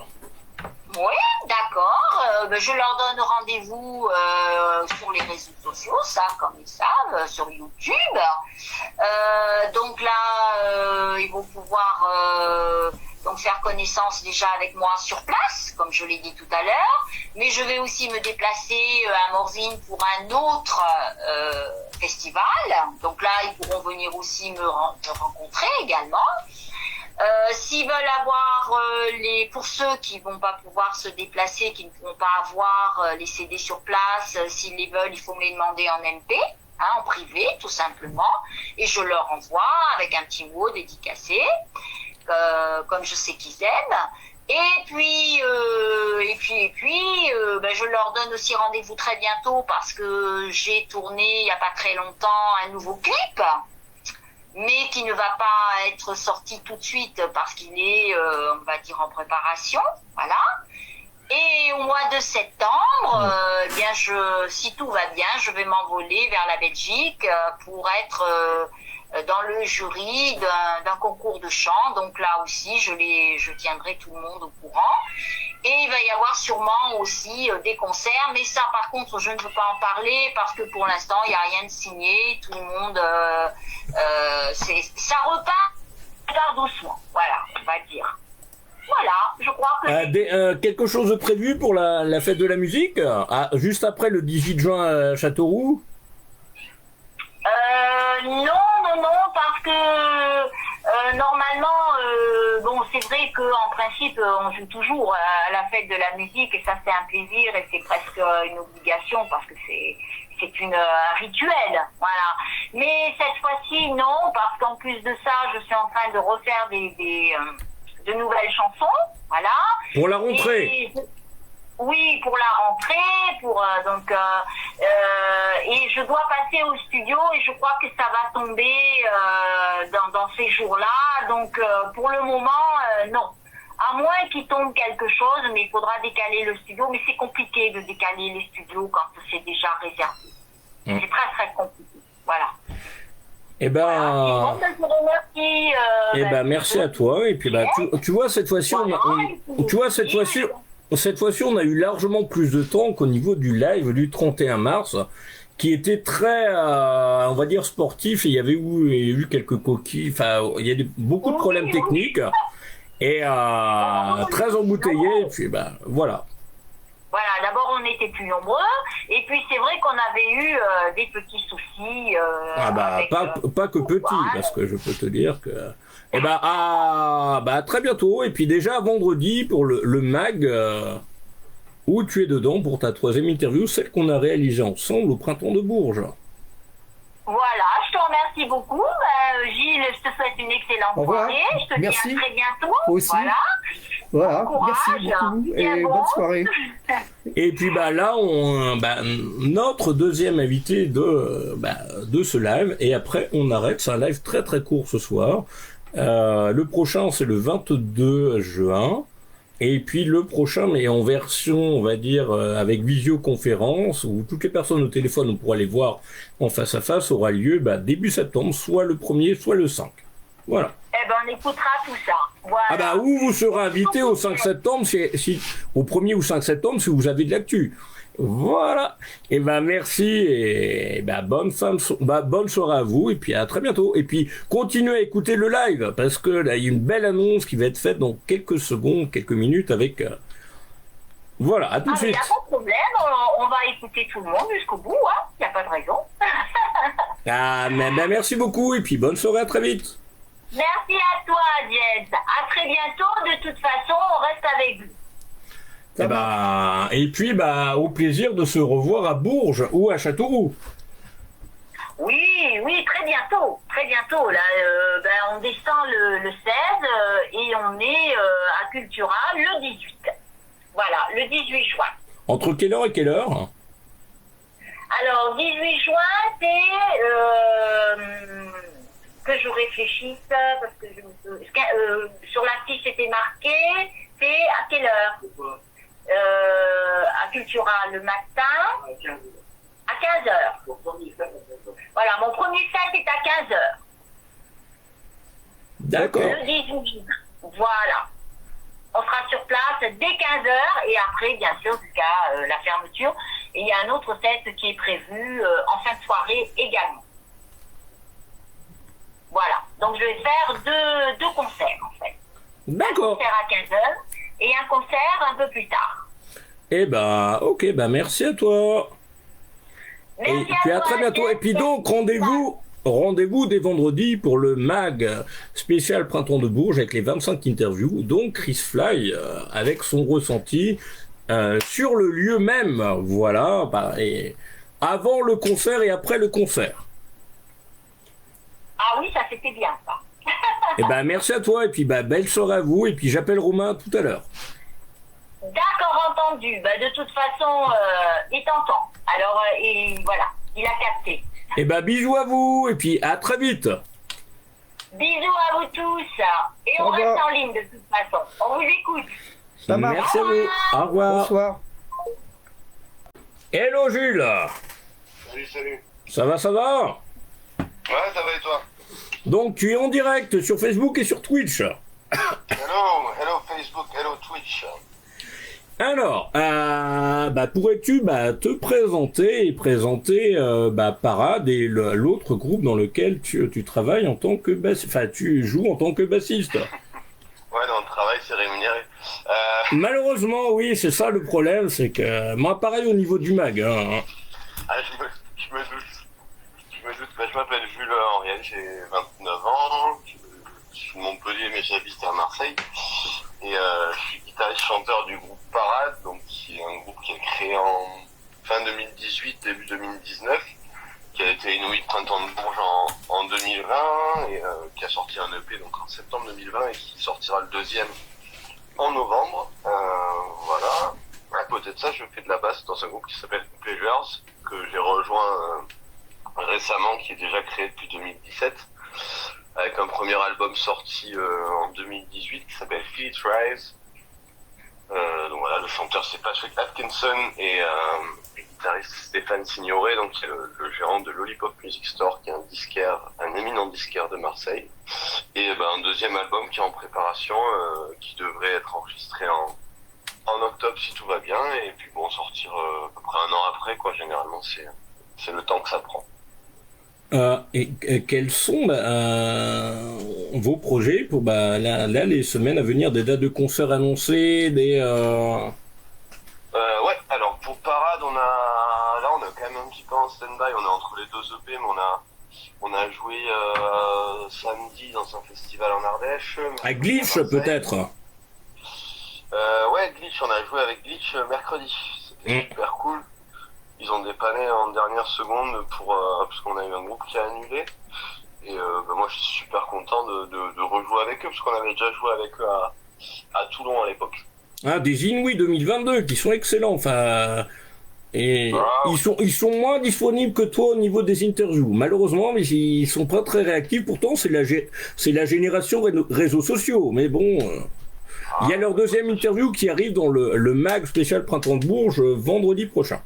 Oui, d'accord. Je leur donne rendez-vous sur les réseaux sociaux, ça, comme ils savent, sur YouTube. Donc là, ils vont pouvoir donc faire connaissance déjà avec moi sur place, comme je l'ai dit tout à l'heure. Mais je vais aussi me déplacer à Morzine pour un autre festival. Donc là, ils pourront venir aussi me rencontrer également. S'ils veulent avoir pour ceux qui vont pas pouvoir se déplacer, qui ne pourront pas avoir les CD sur place, s'ils les veulent, il faut me les demander en MP, en privé, tout simplement, et je leur envoie avec un petit mot dédicacé, comme je sais qu'ils aiment. Et puis, je leur donne aussi rendez-vous très bientôt parce que j'ai tourné il y a pas très longtemps un nouveau clip, mais qui ne va pas être sorti tout de suite parce qu'il est, on va dire, en préparation, voilà. Et au mois de septembre, si tout va bien, je vais m'envoler vers la Belgique pour être dans le jury d'un concours de chant. Donc là aussi, je tiendrai tout le monde au courant. Et il va y avoir sûrement aussi des concerts, mais ça, par contre, je ne veux pas en parler parce que pour l'instant, il n'y a rien de signé. Tout le monde, ça repart doucement. Voilà, on va dire. Voilà, je crois que Quelque chose de prévu pour la fête de la musique juste après le 18 juin à Châteauroux? non, non, non, parce que normalement, bon, c'est vrai qu'en principe, on joue toujours à la fête de la musique et ça c'est un plaisir et c'est presque une obligation parce que c'est un rituel, voilà. Mais cette fois-ci, non, parce qu'en plus de ça, je suis en train de refaire de nouvelles chansons, voilà. Pour la rentrée. Oui, pour la rentrée, et je dois passer au studio et je crois que ça va tomber dans ces jours-là. Donc pour le moment, non. À moins qu'il tombe quelque chose, mais il faudra décaler le studio. Mais c'est compliqué de décaler les studios quand c'est déjà réservé. C'est très très compliqué. Voilà. Eh ben, voilà. Je vous remercie. Merci à toi. Et puis tu vois cette fois-ci, cette fois-ci, on a eu largement plus de temps qu'au niveau du live du 31 mars, qui était très, on va dire, sportif. Et il y avait eu quelques coquilles. Enfin, il y a beaucoup de problèmes techniques et très embouteillé. Et puis, voilà. Voilà, d'abord on était plus nombreux, et puis c'est vrai qu'on avait eu des petits soucis. Pas que petits, parce que je peux te dire que. Très bientôt, et puis déjà vendredi pour le MAG, où tu es dedans pour ta 3e interview, celle qu'on a réalisée ensemble au Printemps de Bourges. Voilà, je te remercie beaucoup. Gilles, je te souhaite une excellente soirée. Je te dis à très bientôt. Aussi. Voilà, merci beaucoup et bonne soirée. Et puis là, notre deuxième invité de ce live, et après on arrête. C'est un live très très court ce soir. Le prochain c'est le 22 juin. Et puis le prochain, mais en version, on va dire, avec visioconférence, où toutes les personnes au téléphone, on pourra les voir en face à face, aura lieu début septembre, soit le 1er, soit le 5. Voilà. Eh ben, on écoutera tout ça. Voilà. Où vous serez invité au 5 septembre, au 1er ou 5 septembre, si vous avez de l'actu. Voilà. Et merci et bonne soirée à vous et puis à très bientôt. Et puis continuez à écouter le live parce que là il y a une belle annonce qui va être faite dans quelques secondes, quelques minutes avec. Voilà, à tout de suite. Il n'y a pas de problème, on va écouter tout le monde jusqu'au bout, hein. Il n'y a pas de raison. Merci beaucoup et puis bonne soirée, à très vite. Merci à toi, Jess. À très bientôt. De toute façon, on reste avec vous. Et puis au plaisir de se revoir à Bourges ou à Châteauroux. Oui, très bientôt. Très bientôt. Là, on descend le 16 et on est à Cultura le 18. Voilà, le 18 juin. Entre quelle heure et quelle heure? Alors, 18 juin, c'est que je réfléchisse parce que sur la fiche c'était marqué. C'est à quelle heure? À Cultura le matin à 15h. Voilà, mon premier set est à 15h. D'accord. Le 18. Voilà. On sera sur place dès 15h et après, bien sûr, jusqu'à la fermeture. Et il y a un autre set qui est prévu en fin de soirée également. Voilà. Donc je vais faire deux concerts en fait. D'accord. Un concert à 15h et un concert un peu plus tard. Ok, merci à toi. Merci et puis à très bientôt. Et puis donc, rendez-vous dès vendredi pour le MAG spécial Printemps de Bourges avec les 25 interviews, donc Chris Fly avec son ressenti sur le lieu même. Voilà, et avant le concert et après le concert. Ah oui, ça c'était bien ça. Merci à toi et puis belle soirée à vous et puis j'appelle Romain tout à l'heure. D'accord, entendu. De toute façon, il t'entend. Alors, et voilà, il a capté. Bisous à vous et puis à très vite. Bisous à vous tous. Et on reste en ligne de toute façon. On vous écoute. Merci à vous. Au revoir. Bonsoir. Hello Jules. Salut. Ça va? Ouais, ça va et toi? Donc tu es en direct sur Facebook et sur Twitch. Hello Facebook, hello Twitch. Alors, pourrais-tu te présenter et présenter Parade et l'autre groupe dans lequel tu travailles en tant que bassiste, tu joues en tant que bassiste. Ouais, dans le travail, c'est rémunéré. Malheureusement, oui, c'est ça le problème, c'est que moi, pareil au niveau du mag. Hein. Ah, je me doute. Je me doute. Bah, je m'appelle Jules Henriel, j'ai 29 ans. Je suis de Montpellier, mais j'habite à Marseille. Et je suis guitariste-chanteur du groupe Parade, donc qui est un groupe qui est créé en fin 2018, début 2019, qui a été inouï de Printemps de Bourges en 2020 et qui a sorti un EP donc en septembre 2020 et qui sortira le deuxième en novembre. Voilà. À côté de ça, je fais de la basse dans un groupe qui s'appelle Pleasures, que j'ai rejoint récemment, qui est déjà créé depuis 2017, avec un premier album sorti en 2018 qui s'appelle Feel It Rise. Donc voilà, le chanteur c'est Patrick Atkinson et le guitariste Stéphane Signoret, donc qui est le gérant de Lollipop Music Store, qui est un disquaire, un éminent disquaire de Marseille. Et un deuxième album qui est en préparation, qui devrait être enregistré en octobre si tout va bien, et puis bon, sortir à peu près un an après, quoi. Généralement c'est le temps que ça prend. Et quels sont vos projets pour là, les semaines à venir, des dates de concerts annoncées, Ouais, alors pour Parade, on a quand même un petit peu en stand-by, on est entre les deux EP, mais on a joué samedi dans un festival en Ardèche. à Glitch peut-être. Ouais, Glitch, on a joué avec Glitch mercredi. C'était super cool. Ils ont dépanné en dernière seconde parce qu'on a eu un groupe qui a annulé. Et moi, je suis super content de rejouer avec eux, parce qu'on avait déjà joué avec eux à Toulon à l'époque. Ah, des Inouïs 2022 qui sont excellents. Enfin, et ils sont moins disponibles que toi au niveau des interviews. Malheureusement, mais ils sont pas très réactifs. Pourtant, c'est la génération réseaux sociaux. Mais bon. Il y a leur deuxième interview qui arrive dans le mag spécial Printemps de Bourges vendredi prochain.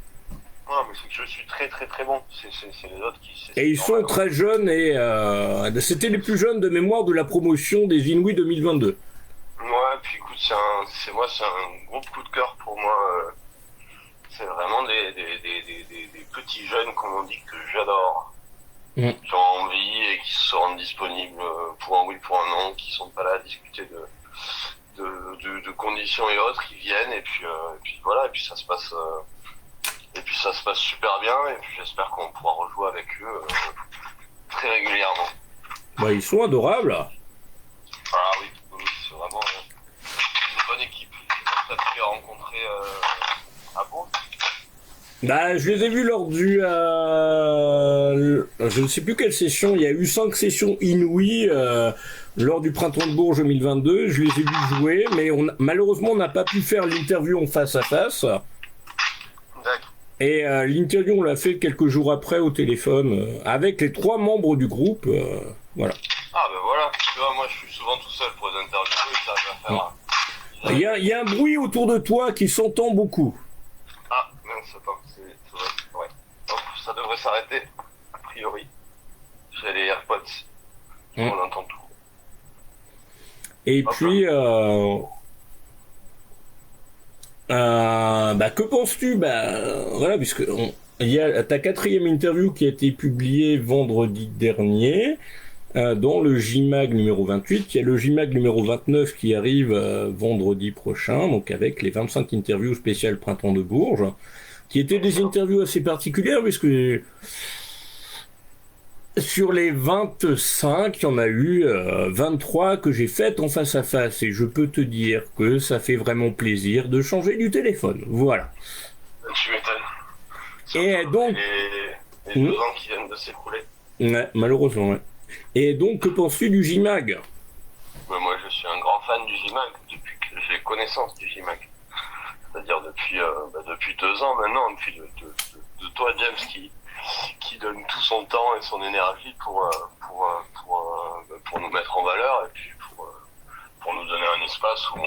Non, mais c'est que je suis très très très bon. C'est les autres qui. Et ils sont très jeunes et c'était les plus jeunes de mémoire de la promotion des Inouïs 2022. Ouais, puis écoute, c'est un gros coup de cœur pour moi. C'est vraiment des petits jeunes, comme on dit, que j'adore. Qui ont envie et qui se rendent disponibles pour un oui, pour un non, qui sont pas là à discuter de conditions et autres. Ils viennent et puis voilà, et puis ça se passe. Et puis ça se passe super bien, et puis j'espère qu'on pourra rejouer avec eux très régulièrement. Bah, ils sont adorables. Ah oui, c'est vraiment une bonne équipe. Tu as pu les rencontrer à Bourges. Bah, je les ai vus lors du... je ne sais plus quelle session, il y a eu 5 sessions inouïes lors du Printemps de Bourges 2022. Je les ai vus jouer, mais malheureusement on n'a pas pu faire l'interview en face à face. D'accord. Et l'interview, on l'a fait quelques jours après au téléphone, avec les 3 membres du groupe. Voilà. Ah ben voilà, tu vois, moi je suis souvent tout seul pour les interviews, et ça va faire... Il y a un bruit autour de toi qui s'entend beaucoup. Ah, mince, attends, c'est vrai, ouais. Donc ça devrait s'arrêter, a priori. J'ai les AirPods, on entend tout. Et puis... que penses-tu? Voilà, puisque il y a ta 4e interview qui a été publiée vendredi dernier dans le JMAG numéro 28. Il y a le JMAG numéro 29 qui arrive vendredi prochain, donc avec les 25 interviews spéciales Printemps de Bourges, qui étaient des interviews assez particulières, puisque sur les 25, il y en a eu 23 que j'ai faites en face à face, et je peux te dire que ça fait vraiment plaisir de changer du téléphone. Voilà. Tu m'étonnes. Et donc... Les 2 ans qui viennent de s'écrouler. Ouais, malheureusement, ouais. Et donc, que penses-tu du JMAG? Moi, je suis un grand fan du JMAG depuis que j'ai connaissance du JMAG. C'est-à-dire depuis 2 ans maintenant, depuis de toi, James, qui donne tout son temps et son énergie pour nous mettre en valeur et puis pour nous donner un espace où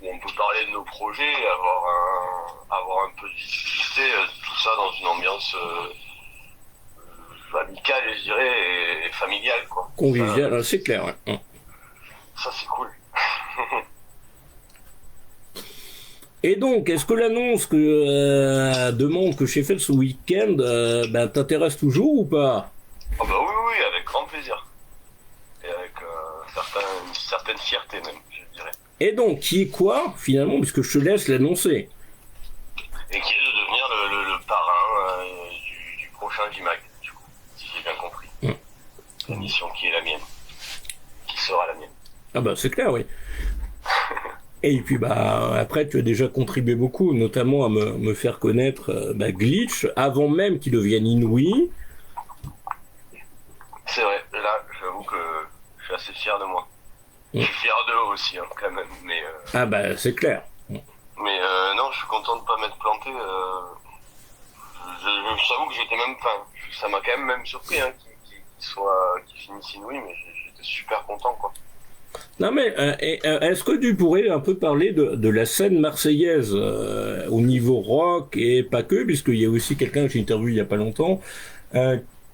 on peut parler de nos projets et avoir un peu de visibilité, tout ça dans une ambiance amicale, je dirais, et familiale, quoi. Convivial, c'est clair, ouais. Ça, c'est cool. Et donc, est-ce que l'annonce de Monde que j'ai faite ce week-end t'intéresse toujours ou pas? Ah bah oui, avec grand plaisir. Et avec une certaine fierté même, je dirais. Et donc, qui est quoi, finalement, puisque je te laisse l'annoncer? Et qui est de devenir le parrain du prochain JMAG, du coup, si j'ai bien compris. L'émission qui est la mienne, qui sera la mienne. Ah bah c'est clair, oui. Et puis bah après tu as déjà contribué beaucoup, notamment à me faire connaître Glitch, avant même qu'il devienne Inouï. C'est vrai, là j'avoue que je suis assez fier de moi. Je suis fier d'eux aussi, hein, quand même, mais... Ah bah c'est clair. Mais non, je suis content de pas m'être planté. Je t'avoue que j'étais même... Enfin, ça m'a quand même surpris hein, qu'il finisse Inouï, mais j'étais super content, quoi. Non mais est-ce que tu pourrais un peu parler de la scène marseillaise au niveau rock et pas que, puisqu'il y a aussi quelqu'un que j'ai interviewé il y a pas longtemps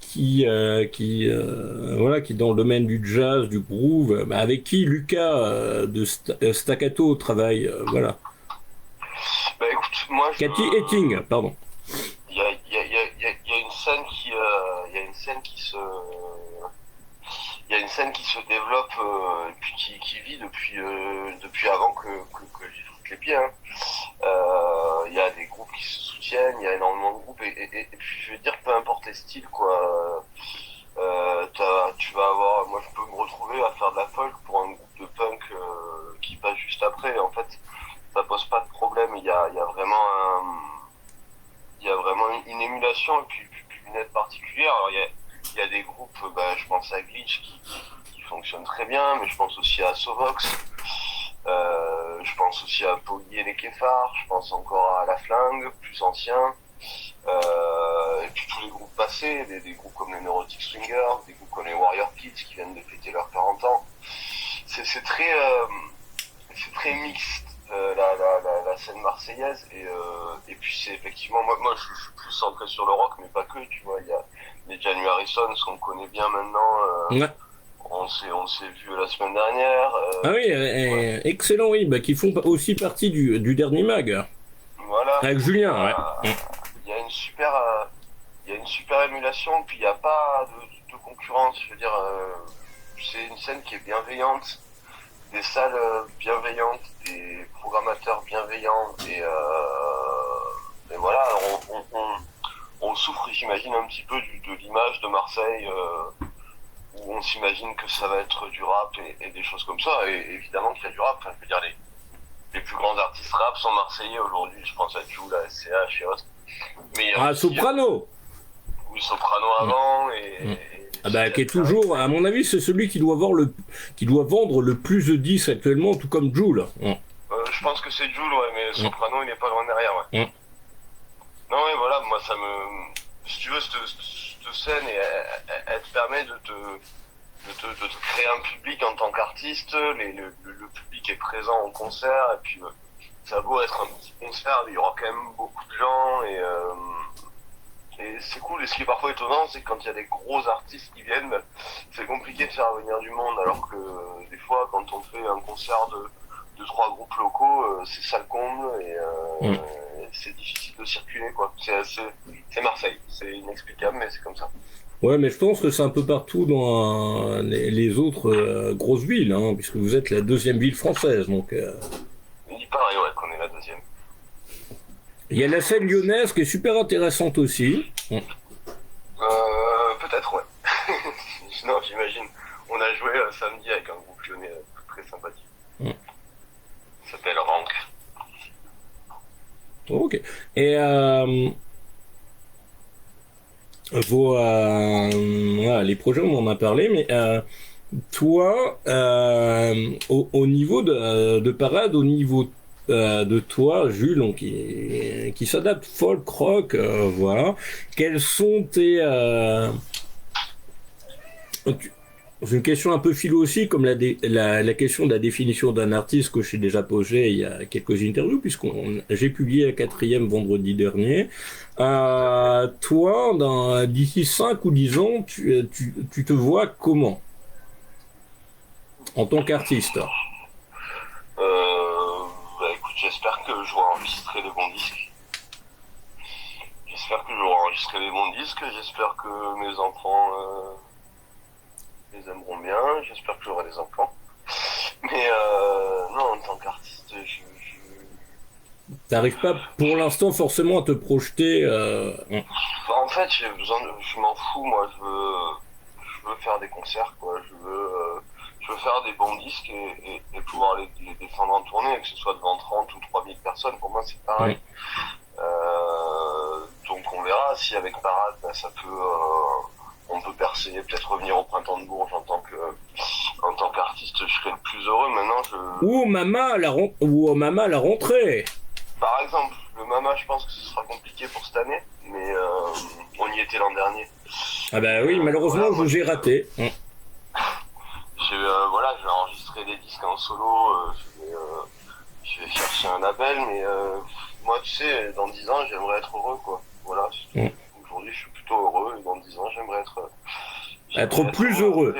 qui voilà, qui est dans le domaine du jazz, du groove, avec qui Lucas de Staccato travaille, voilà. Bah écoute, moi Cathy Etting, pardon. Il y a une scène il y a une scène qui se développe et puis qui vit depuis avant que j'y foute les pieds. Hein. Il y a des groupes qui se soutiennent, il y a énormément de groupes et puis je veux dire peu importe les styles quoi. Tu vas avoir, moi je peux me retrouver à faire de la folk pour un groupe de punk qui passe juste après. En fait, ça pose pas de problème. Il y a vraiment une émulation et puis une aide particulière. Alors, il y a des groupes, je pense à Glitch qui fonctionnent très bien, mais je pense aussi à Sovox, je pense aussi à Poggy et les Kéfars, je pense encore à La Flingue, plus ancien, et puis tous les groupes passés, des groupes comme les Neurotic Swingers, des groupes comme les Warrior Kids qui viennent de fêter leurs 40 ans. C'est très mixte. La scène marseillaise et puis c'est effectivement moi je suis plus centré sur le rock mais pas que tu vois il y a les Janu Harrison qu'on connaît bien maintenant Ouais. on s'est vu la semaine dernière Ah oui, ouais. excellent, oui, qui font aussi partie du dernier mag. Voilà Avec Julien, ouais. Il y a une super émulation puis il n'y a pas de concurrence je veux dire c'est une scène qui est bienveillante des salles bienveillantes, des programmateurs bienveillants et voilà, on souffre, j'imagine, un petit peu de l'image de Marseille où on s'imagine que ça va être du rap et des choses comme ça. Et évidemment qu'il y a du rap. Enfin, je veux dire, les plus grands artistes rap sont marseillais aujourd'hui. Je pense à Jul, à SCH et autres. Mais Soprano. Oui, Soprano avant Qui est toujours, à mon avis, c'est celui qui doit vendre le plus de disques actuellement, tout comme Jul. Je pense que c'est Jul, ouais, mais Soprano, il est pas loin derrière, ouais. Non, ouais, voilà, moi, ça me... Si tu veux, cette scène, elle te permet de te créer un public en tant qu'artiste, le public est présent au concert, et puis ça a beau être un petit concert, il y aura quand même beaucoup de gens, et c'est cool, et ce qui est parfois étonnant, c'est que quand il y a des gros artistes qui viennent, c'est compliqué de faire venir du monde, alors que des fois, quand on fait un concert de 3 groupes locaux, c'est ça le comble, et c'est difficile de circuler, quoi. C'est Marseille, c'est inexplicable, mais c'est comme ça. Ouais, mais je pense que c'est un peu partout dans les autres grosses villes, hein, puisque vous êtes la deuxième ville française, donc... Il paraît, ouais, qu'on est la deuxième. Il y a la scène lyonnaise qui est super intéressante aussi. Peut-être, ouais. Non, j'imagine. On a joué samedi avec un groupe lyonnais très sympathique. Ça s'appelle Rank. Ok. Et les projets, on en a parlé, mais toi, au niveau de parade, au niveau de toi, Jules, donc, qui s'adapte folk rock, voilà. Quels sont tes c'est une question un peu philo aussi, comme la question de la définition d'un artiste que j'ai déjà posée il y a quelques interviews, j'ai publié la 4e vendredi dernier. Toi, d'ici 5 ou 10 ans, tu te vois comment en tant qu'artiste? Écoute, j'espère que j'aurai enregistré des bons disques. J'espère que mes enfants les aimeront bien. J'espère que j'aurai des enfants. Mais non, en tant qu'artiste, T'arrives pas pour l'instant forcément à te projeter. en fait, je m'en fous, moi, je veux faire des concerts, quoi. Je veux faire des bons disques et pouvoir les défendre en tournée, que ce soit devant 30 ou 3000 personnes, pour moi, c'est pareil. Donc on verra si avec Parade, ça peut, on peut percer, peut-être revenir au Printemps de Bourges en tant qu'artiste, je serais le plus heureux. Maintenant, Ou Mama à la rentrée. par exemple, le Mama, je pense que ce sera compliqué pour cette année, mais on y était l'an dernier. Ah bah oui, malheureusement, Voilà, je vous ai raté. Voilà, je vais enregistrer des disques en solo, je vais chercher un label, mais moi, tu sais, dans 10 ans, j'aimerais être heureux, quoi. Voilà. Aujourd'hui, je suis plutôt heureux, et dans 10 ans, j'aimerais être plus heureux.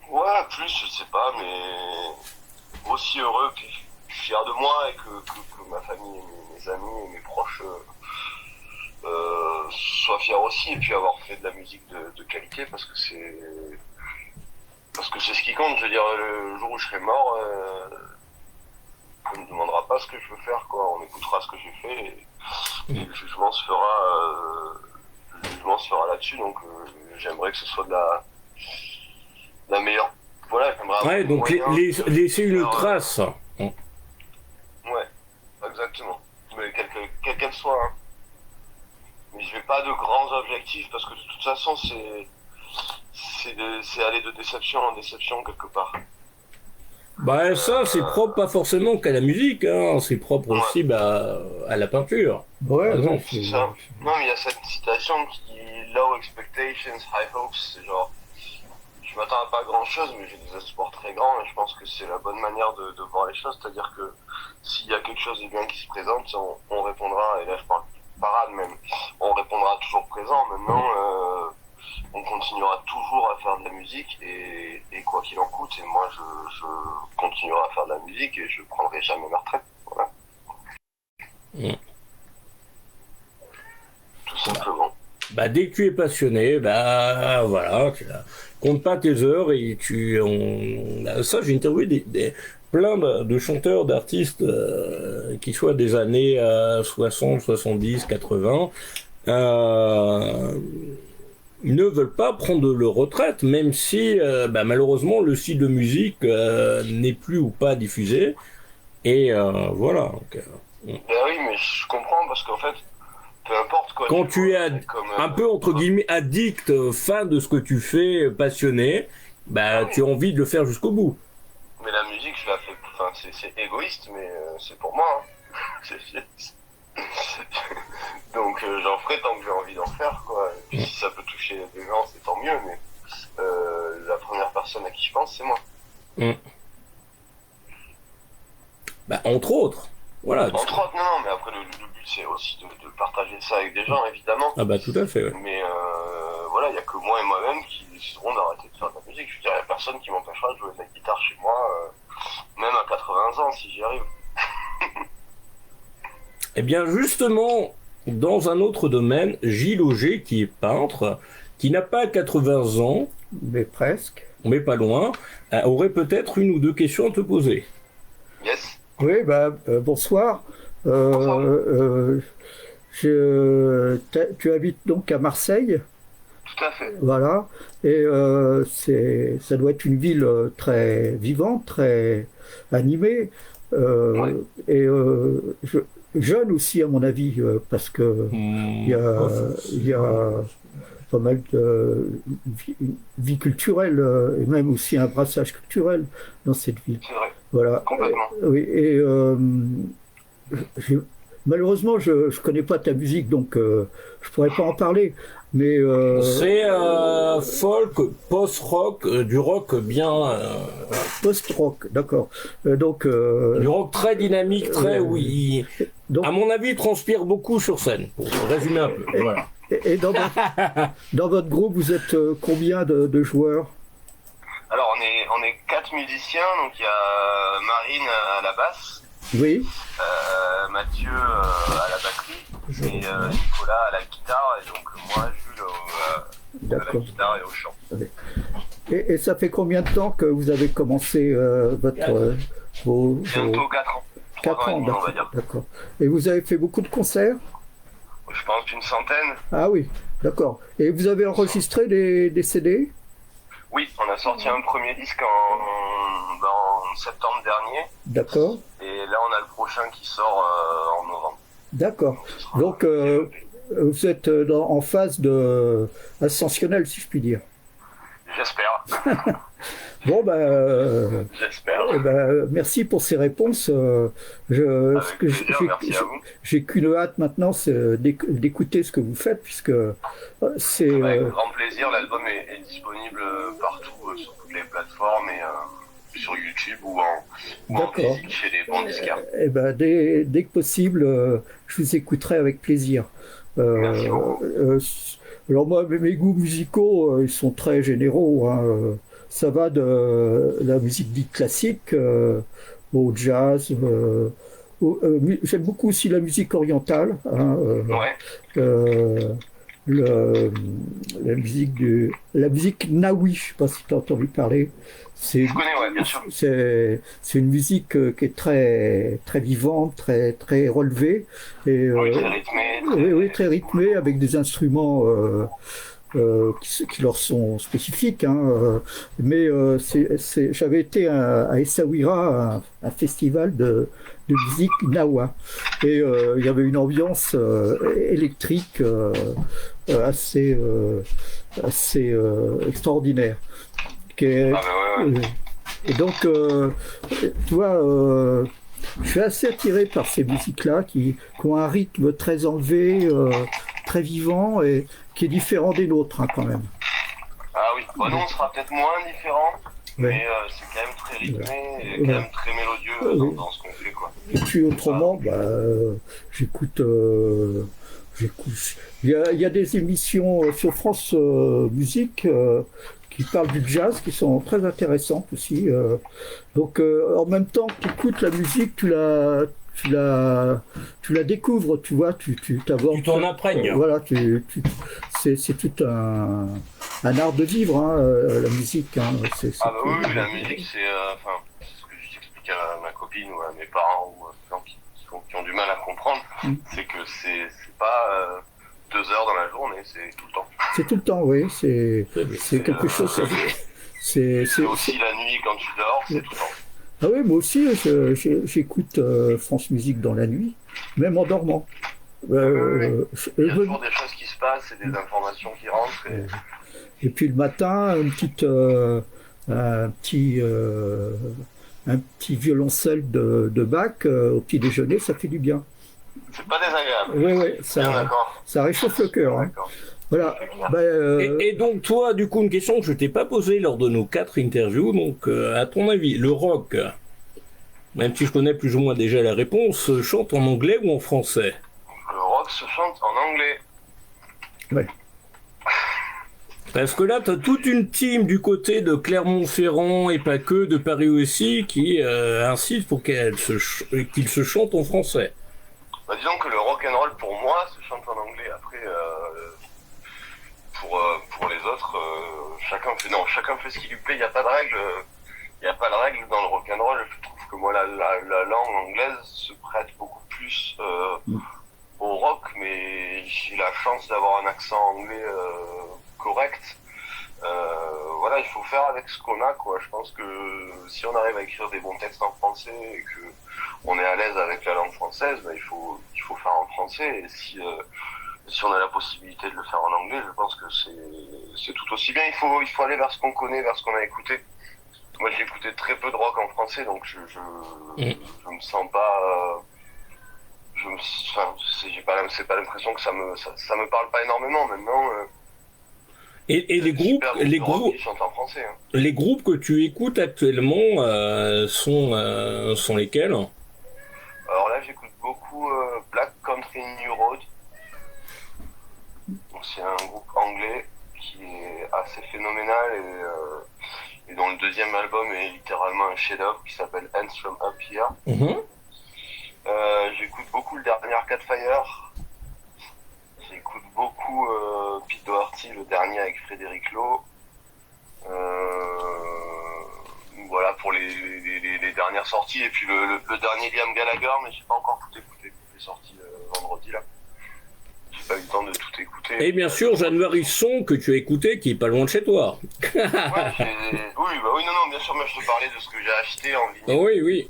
Ouais, plus, je sais pas, mais aussi heureux, que je suis fier de moi et que ma famille, mes amis et mes proches soient fiers aussi, et puis avoir fait de la musique de qualité, parce que c'est ce qui compte. Je veux dire, le jour où je serai mort, on ne me demandera pas ce que je veux faire, quoi. On écoutera ce que j'ai fait et le jugement se fera là-dessus. Donc j'aimerais que ce soit de la meilleure. Voilà, j'aimerais donc laisser une trace. Ouais, exactement. Mais quelle qu'elle soit. Hein. Mais je vais pas de grands objectifs parce que de toute façon c'est aller de déception en déception quelque part. Bah ça c'est propre pas forcément qu'à la musique, hein. C'est propre aussi à la peinture. Ouais, non, c'est ça. Non, mais il y a cette citation qui dit low expectations, high hopes. C'est genre, je m'attends à pas grand chose, mais j'ai des espoirs très grands et je pense que c'est la bonne manière de voir les choses. C'est-à-dire que s'il y a quelque chose de bien qui se présente, on répondra, et là je parle Parade même, on répondra toujours présent. Maintenant, on continuera toujours à faire de la musique et quoi qu'il en coûte, et moi je continuerai à faire de la musique et je prendrai jamais ma retraite. Voilà. Tout simplement. Bah dès que tu es passionné, bah voilà, compte pas tes heures et ça j'ai interviewé plein de chanteurs, d'artistes qui soient des années 60, 70, 80. Ils ne veulent pas prendre leur retraite, même si malheureusement le style de musique n'est plus ou pas diffusé. Et voilà. Donc, ben oui, mais je comprends parce qu'en fait, peu importe quoi. Quand tu es un peu entre guillemets addict, fan de ce que tu fais, passionné, tu as envie de le faire jusqu'au bout. Mais la musique, je la fais. Enfin, c'est égoïste, mais c'est pour moi. Hein. Donc j'en ferai tant que j'ai envie d'en faire, quoi. Et puis si ça peut toucher des gens, c'est tant mieux. Mais la première personne à qui je pense, c'est moi. Entre autres. Voilà. Entre autres, non, mais après le but c'est aussi de partager ça avec des gens, évidemment. Ah bah tout à fait, ouais. Mais voilà, il n'y a que moi et moi-même qui décideront d'arrêter de faire de la musique. Je veux dire, il n'y a personne qui m'empêchera de jouer de la guitare chez moi, même à 80 ans, si j'y arrive. Eh bien justement, dans un autre domaine, Gilles Auger, qui est peintre, qui n'a pas 80 ans, mais presque, mais pas loin, aurait peut-être une ou deux questions à te poser. Yes. Oui, bonsoir. Tu habites donc à Marseille? Tout à fait. Voilà. Et ça doit être une ville très vivante, très animée. Ouais. Et jeune aussi, à mon avis, parce que il y a pas mal de vie culturelle et même aussi un brassage culturel dans cette ville. C'est vrai. Voilà. Complètement. Oui, et malheureusement, je ne connais pas ta musique, donc je ne pourrais pas en parler. Mais c'est folk, post-rock, du rock bien. Post-rock, d'accord. Donc du rock très dynamique, très oui. Donc, à mon avis, il transpire beaucoup sur scène. Pour résumer un peu. Voilà. Et dans votre groupe, vous êtes combien de joueurs? Alors on est 4 musiciens, donc il y a Marine à la basse, oui, Mathieu à la batterie, et Nicolas à la guitare, et donc moi Jules à la guitare et au chant. Et Et ça fait combien de temps que vous avez commencé Bientôt 4 ans. 4 ans, et demi, on va dire. d'accord. Et vous avez fait beaucoup de concerts? Je pense une centaine. Ah oui, d'accord. Et vous avez enregistré des CD? Oui, on a sorti un premier disque en septembre dernier. D'accord, Et là, on a le prochain qui sort en novembre. d'accord. Donc, vous êtes en phase ascensionnelle, si je puis dire. J'espère. Bon, ben, J'espère. merci pour ces réponses. Avec plaisir, merci à vous. J'ai qu'une hâte maintenant, c'est d'écouter ce que vous faites, puisque c'est... Avec grand plaisir, l'album est disponible partout, sur toutes les plateformes et sur YouTube ou en physique chez les bons disquaires. Eh ben, dès que possible, je vous écouterai avec plaisir. Merci beaucoup. Alors moi, mes goûts musicaux, ils sont très généraux, hein. Ça va de la musique dite classique au jazz. J'aime beaucoup aussi la musique orientale, hein, Ouais. la musique naoui. Je ne sais pas si tu as entendu parler. Je connais, ouais, bien sûr. C'est une musique qui est très très vivante, très très relevée et Oui, très rythmé. oui, très rythmée avec des instruments qui leur sont spécifiques, hein, mais j'avais été à Essaouira, un festival de musique nawa, et il y avait une ambiance électrique assez extraordinaire. Ah bah ouais. Et donc, tu vois, je suis assez attiré par ces musiques-là qui ont un rythme très enlevé, très vivant et qui est différent des nôtres, hein, quand même. Ah oui, bon, nous on sera peut-être moins différents, Ouais. mais c'est quand même très rythmé et Ouais. quand même très mélodieux Oui. dans ce qu'on fait, quoi. Et puis autrement, j'écoute. Il y a des émissions sur France Musique qui parlent du jazz, qui sont très intéressantes aussi. Donc, en même temps que tu écoutes la musique, tu la découvres, tu vois, tu t'abordes. Tu t'en imprègnes. Voilà, c'est tout un art de vivre, hein, la musique. Hein, Ah bah oui, la musique, c'est ce que j'explique à ma copine ou à mes parents ou à des gens qui ont du mal à comprendre, c'est que c'est pas 2 heures dans la journée, c'est tout le temps. C'est tout le temps, oui. C'est quelque chose. C'est aussi la nuit quand tu dors, c'est tout le temps. Ah oui, moi aussi, j'écoute France Musique dans la nuit, même en dormant. Il y a toujours des choses qui se passent et des informations qui rentrent. Et puis le matin, un petit violoncelle de Bach au petit déjeuner, ça fait du bien. C'est pas désagréable. Oui, Bien d'accord. ça réchauffe le cœur. Hein. D'accord. Voilà. Et donc toi, du coup, une question que je t'ai pas posée lors de nos 4 interviews, donc à ton avis, le rock, même si je connais plus ou moins déjà la réponse, chante en anglais ou en français? Le rock se chante en anglais. Ouais. Parce que là, tu as toute une team du côté de Clermont-Ferrand et pas que, de Paris aussi, qui insiste pour qu'il se chante en français. Bah, disons que le rock and roll pour moi se chante en anglais. Après, pour les autres, chacun fait ce qui lui plaît. Il n'y a pas de règle. Il n'y a pas de règle dans le rock and roll. Je trouve que moi la langue anglaise se prête beaucoup plus au rock, mais j'ai la chance d'avoir un accent anglais correct. Voilà, il faut faire avec ce qu'on a, quoi. Je pense que si on arrive à écrire des bons textes en français et que on est à l'aise avec la langue française, il faut faire en français. Et si on a la possibilité de le faire en anglais, je pense que c'est tout aussi bien. Il faut aller vers ce qu'on connaît, vers ce qu'on a écouté. Moi, j'ai écouté très peu de rock en français, donc je me sens pas. C'est pas l'impression que ça me parle pas énormément maintenant. Et les groupes qui chantent en français. Hein. Les groupes que tu écoutes actuellement sont lesquels? Alors là, j'écoute beaucoup Black Country New Road. Donc c'est un groupe anglais qui est assez phénoménal et dont le deuxième album est littéralement un chef-d'œuvre qui s'appelle Hands From Up Here. J'écoute beaucoup le dernier Arcade Fire. J'écoute beaucoup Pete Doherty, le dernier avec Frédéric Lowe. Voilà pour les dernières sorties. Et puis le dernier Liam Gallagher, mais j'ai pas encore tout écouté. Il est sorti vendredi là. J'ai pas eu le temps de tout écouter. Et bien sûr, January Song que tu as écouté, qui est pas loin de chez toi. Ouais, non, bien sûr, moi je te parlais de ce que j'ai acheté en vinyle. Oui, oui.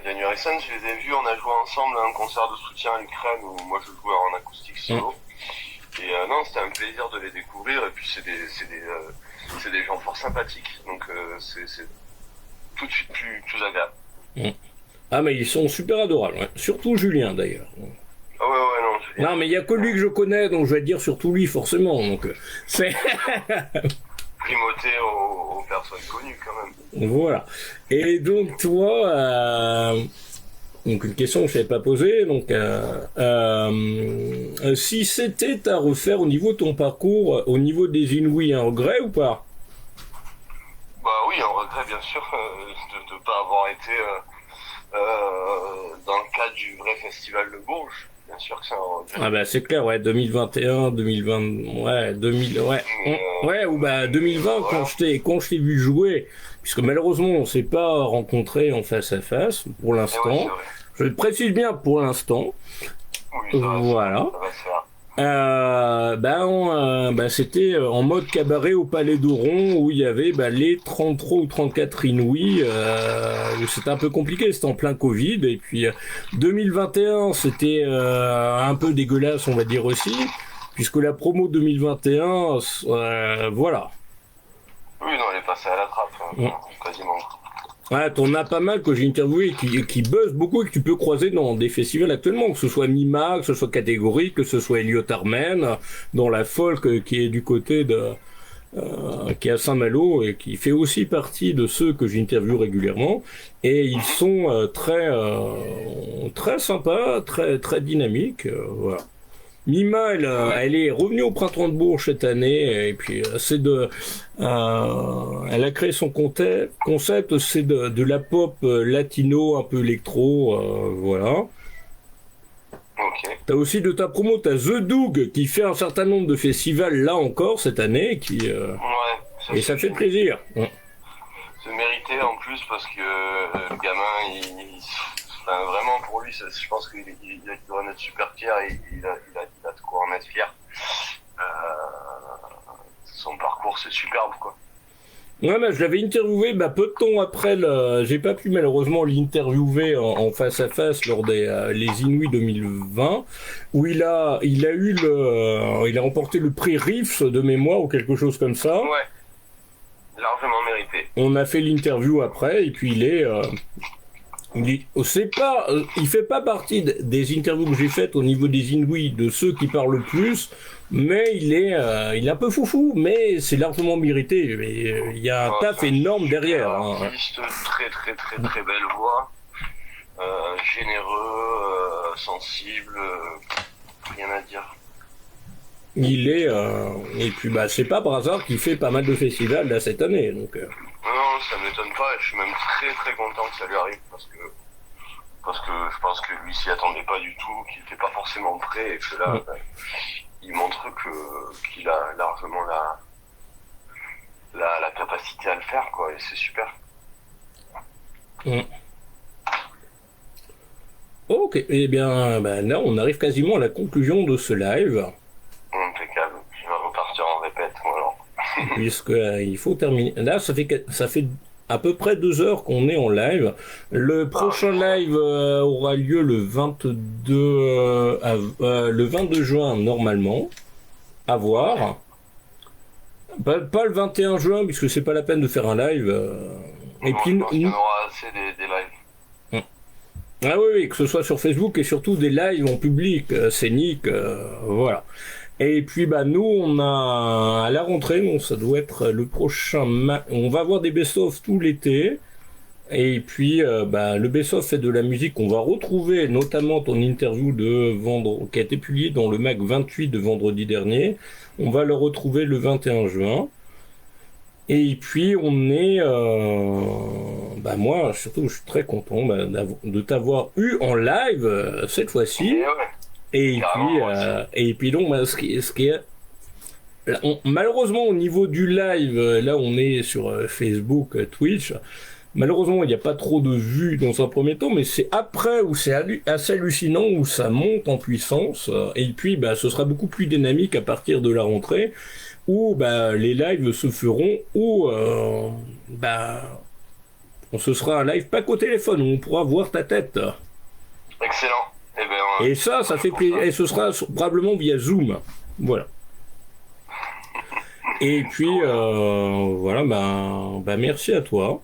January Sun, je les ai vus, on a joué ensemble à un concert de soutien à l'Ukraine où moi je jouais en acoustique solo. Et non, c'était un plaisir de les découvrir. Et puis c'est des gens fort sympathiques, donc c'est tout de suite plus agréable. Ah, mais ils sont super adorables, ouais. Surtout Julien d'ailleurs. Ah ouais, non. Non, mais il y a que lui que je connais, donc je vais dire surtout lui forcément. Donc c'est primauté aux personnes connues quand même. voilà. Et donc toi, donc une question que je n'avais pas posée, donc si c'était à refaire au niveau de ton parcours, au niveau des Inouïs, un regret ou pas? Bah oui, un regret bien sûr de ne pas avoir été dans le cadre du vrai festival de Bourges. Bien sûr que c'est un regret. Ah bah c'est clair, ouais, 2021, 2020, ouais, 2000, ouais, ouais, ou bah 2020 Voilà. quand je t'ai vu jouer, puisque malheureusement on s'est pas rencontrés en face à face pour Et ouais, l'instant. c'est vrai. Je le précise bien pour l'instant. Oui, Voilà. ça va se faire. C'était en mode cabaret au Palais d'Oron où il y avait les 33 ou 34 Inouïs. Où c'était un peu compliqué, c'était en plein Covid. Et puis 2021, c'était un peu dégueulasse, on va dire aussi, puisque la promo 2021, voilà. Oui, non, elle est passée à la trappe, quasiment. Ouais, t'en as pas mal que j'ai interviewé qui buzzent beaucoup et que tu peux croiser dans des festivals actuellement, que ce soit Mima, que ce soit Catégorie, que ce soit Elliot Armen, dans la folk qui est du côté de qui est à Saint-Malo et qui fait aussi partie de ceux que j'interviewe régulièrement. Et ils sont très sympas, très dynamiques. Voilà. Mima, elle est revenue au Printemps de Bourges cette année, et puis elle a créé son concept, c'est de la pop latino, un peu électro, voilà. Ok. T'as aussi de ta promo, t'as The Doug qui fait un certain nombre de festivals là encore cette année, Ouais. et ça fait plaisir. C'est mérité en plus parce que le gamin, enfin, vraiment pour lui, je pense qu'il doit en être super fier et il a de quoi en être fier. Son parcours, c'est superbe, quoi. Ouais, je l'avais interviewé peu de temps après j'ai pas pu malheureusement l'interviewer en face à face lors des les Inouïs 2020 où il a remporté le prix Riffs de mémoire ou quelque chose comme ça. Ouais. Largement mérité. On a fait l'interview après et puis il fait pas partie des interviews que j'ai faites au niveau des Inouïs de ceux qui parlent le plus, mais il est un peu foufou, mais c'est largement mérité. Mais il y a un taf énorme derrière. Artiste, très belle voix, généreux, sensible, rien à dire. Il est et puis c'est pas par hasard qu'il fait pas mal de festivals là cette année. Donc non, ça m'étonne pas. Je suis même très content que ça lui arrive parce que je pense que lui s'y attendait pas du tout, qu'il était pas forcément prêt et que là, il montre qu'il a largement la capacité à le faire, quoi. Et c'est super. Ok, et bien là on arrive quasiment à la conclusion de ce live. Impeccable. Je vais repartir en répète, moi alors. Puisque il faut terminer. Là, ça fait à peu près 2 heures qu'on est en live. Le prochain live aura lieu le 22 juin normalement. À voir. Pas le 21 juin puisque c'est pas la peine de faire un live. Et puis je pense qu'il y en aura assez des lives. Ah oui, que ce soit sur Facebook et surtout des lives en public, scéniques, voilà. Et puis nous on a à la rentrée, bon, ça doit être le prochain on va avoir des best-of tout l'été. Et puis le best-of c'est de la musique qu'on va retrouver, notamment ton interview qui a été publiée dans le Mac 28 de vendredi dernier. On va le retrouver le 21 juin. Et puis on est moi surtout je suis très content de t'avoir eu en live cette fois-ci. Et ouais. Et puis donc ce qui est malheureusement, au niveau du live, là, on est sur Facebook, Twitch. Malheureusement, il n'y a pas trop de vues dans un premier temps, mais c'est après où c'est assez hallucinant, où ça monte en puissance. Et puis, bah, ce sera beaucoup plus dynamique à partir de la rentrée, où bah, les lives se feront, où bah, ce sera un live pas qu'au téléphone, où on pourra voir ta tête. Excellent. Eh ben, Et ça fait plaisir. Et ce sera probablement via Zoom. Voilà. Et puis, voilà, bah, merci à toi.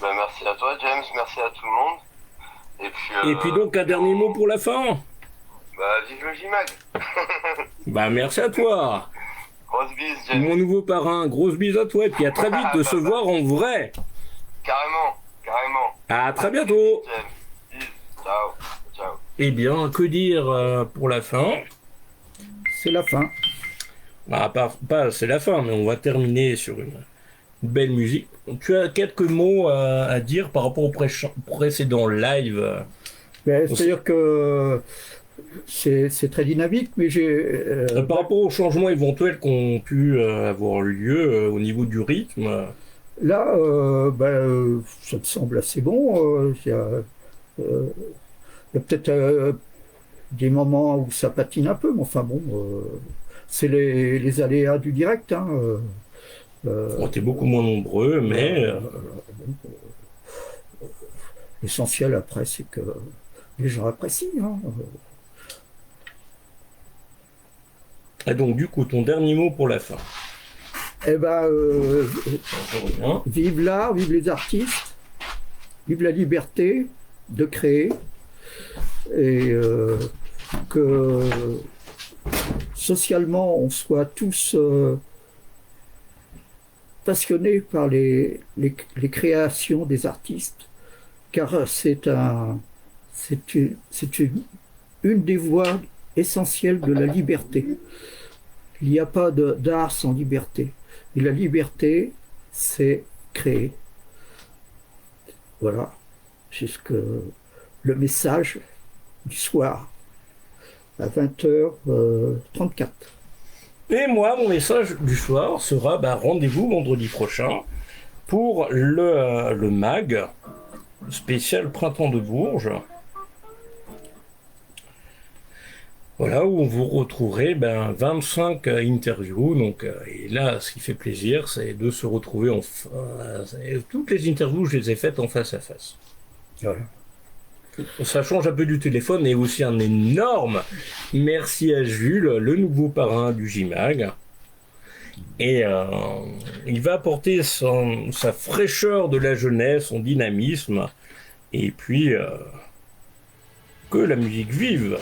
bah, merci à toi, James. Merci à tout le monde. Et puis donc, un dernier mot pour la fin. Bah, vive le JMAG. Bah, merci à toi. Grosse bise, James. Mon nouveau parrain, grosse bise à toi. Et puis à très vite de se voir en vrai. Carrément. À très bientôt. James. Bise. Ciao. Eh bien, que dire pour la fin? C'est la fin. Bah, pas c'est la fin, mais on va terminer sur une belle musique. Tu as quelques mots à dire par rapport au précédent live? C'est-à-dire que c'est très dynamique, mais Par rapport aux changements éventuels qui ont pu avoir lieu au niveau du rythme. là, ça me semble assez bon. Il y a peut-être des moments où ça patine un peu, mais enfin bon, c'est les aléas du direct. Hein, On était beaucoup moins nombreux, mais l'essentiel après, c'est que les gens apprécient. Hein. Et donc du coup, ton dernier mot pour la fin. Eh ben, Hein. vive l'art, vive les artistes, vive la liberté de créer, et que socialement on soit tous passionnés par les créations des artistes, car c'est une des voies essentielles de la liberté. Il n'y a pas d'art sans liberté. Et la liberté, c'est créer. Voilà. C'est le message du soir à 20h34. Et moi, mon message du soir sera rendez-vous vendredi prochain pour le MAG spécial Printemps de Bourges. Voilà, où vous retrouverez 25 interviews. Donc, et là, ce qui fait plaisir, c'est de se retrouver toutes les interviews, je les ai faites en face à face. Voilà. Ça change un peu du téléphone, et aussi un énorme merci à Jules, le nouveau parrain du JMAG. Et il va apporter sa fraîcheur de la jeunesse, son dynamisme, et puis que la musique vive.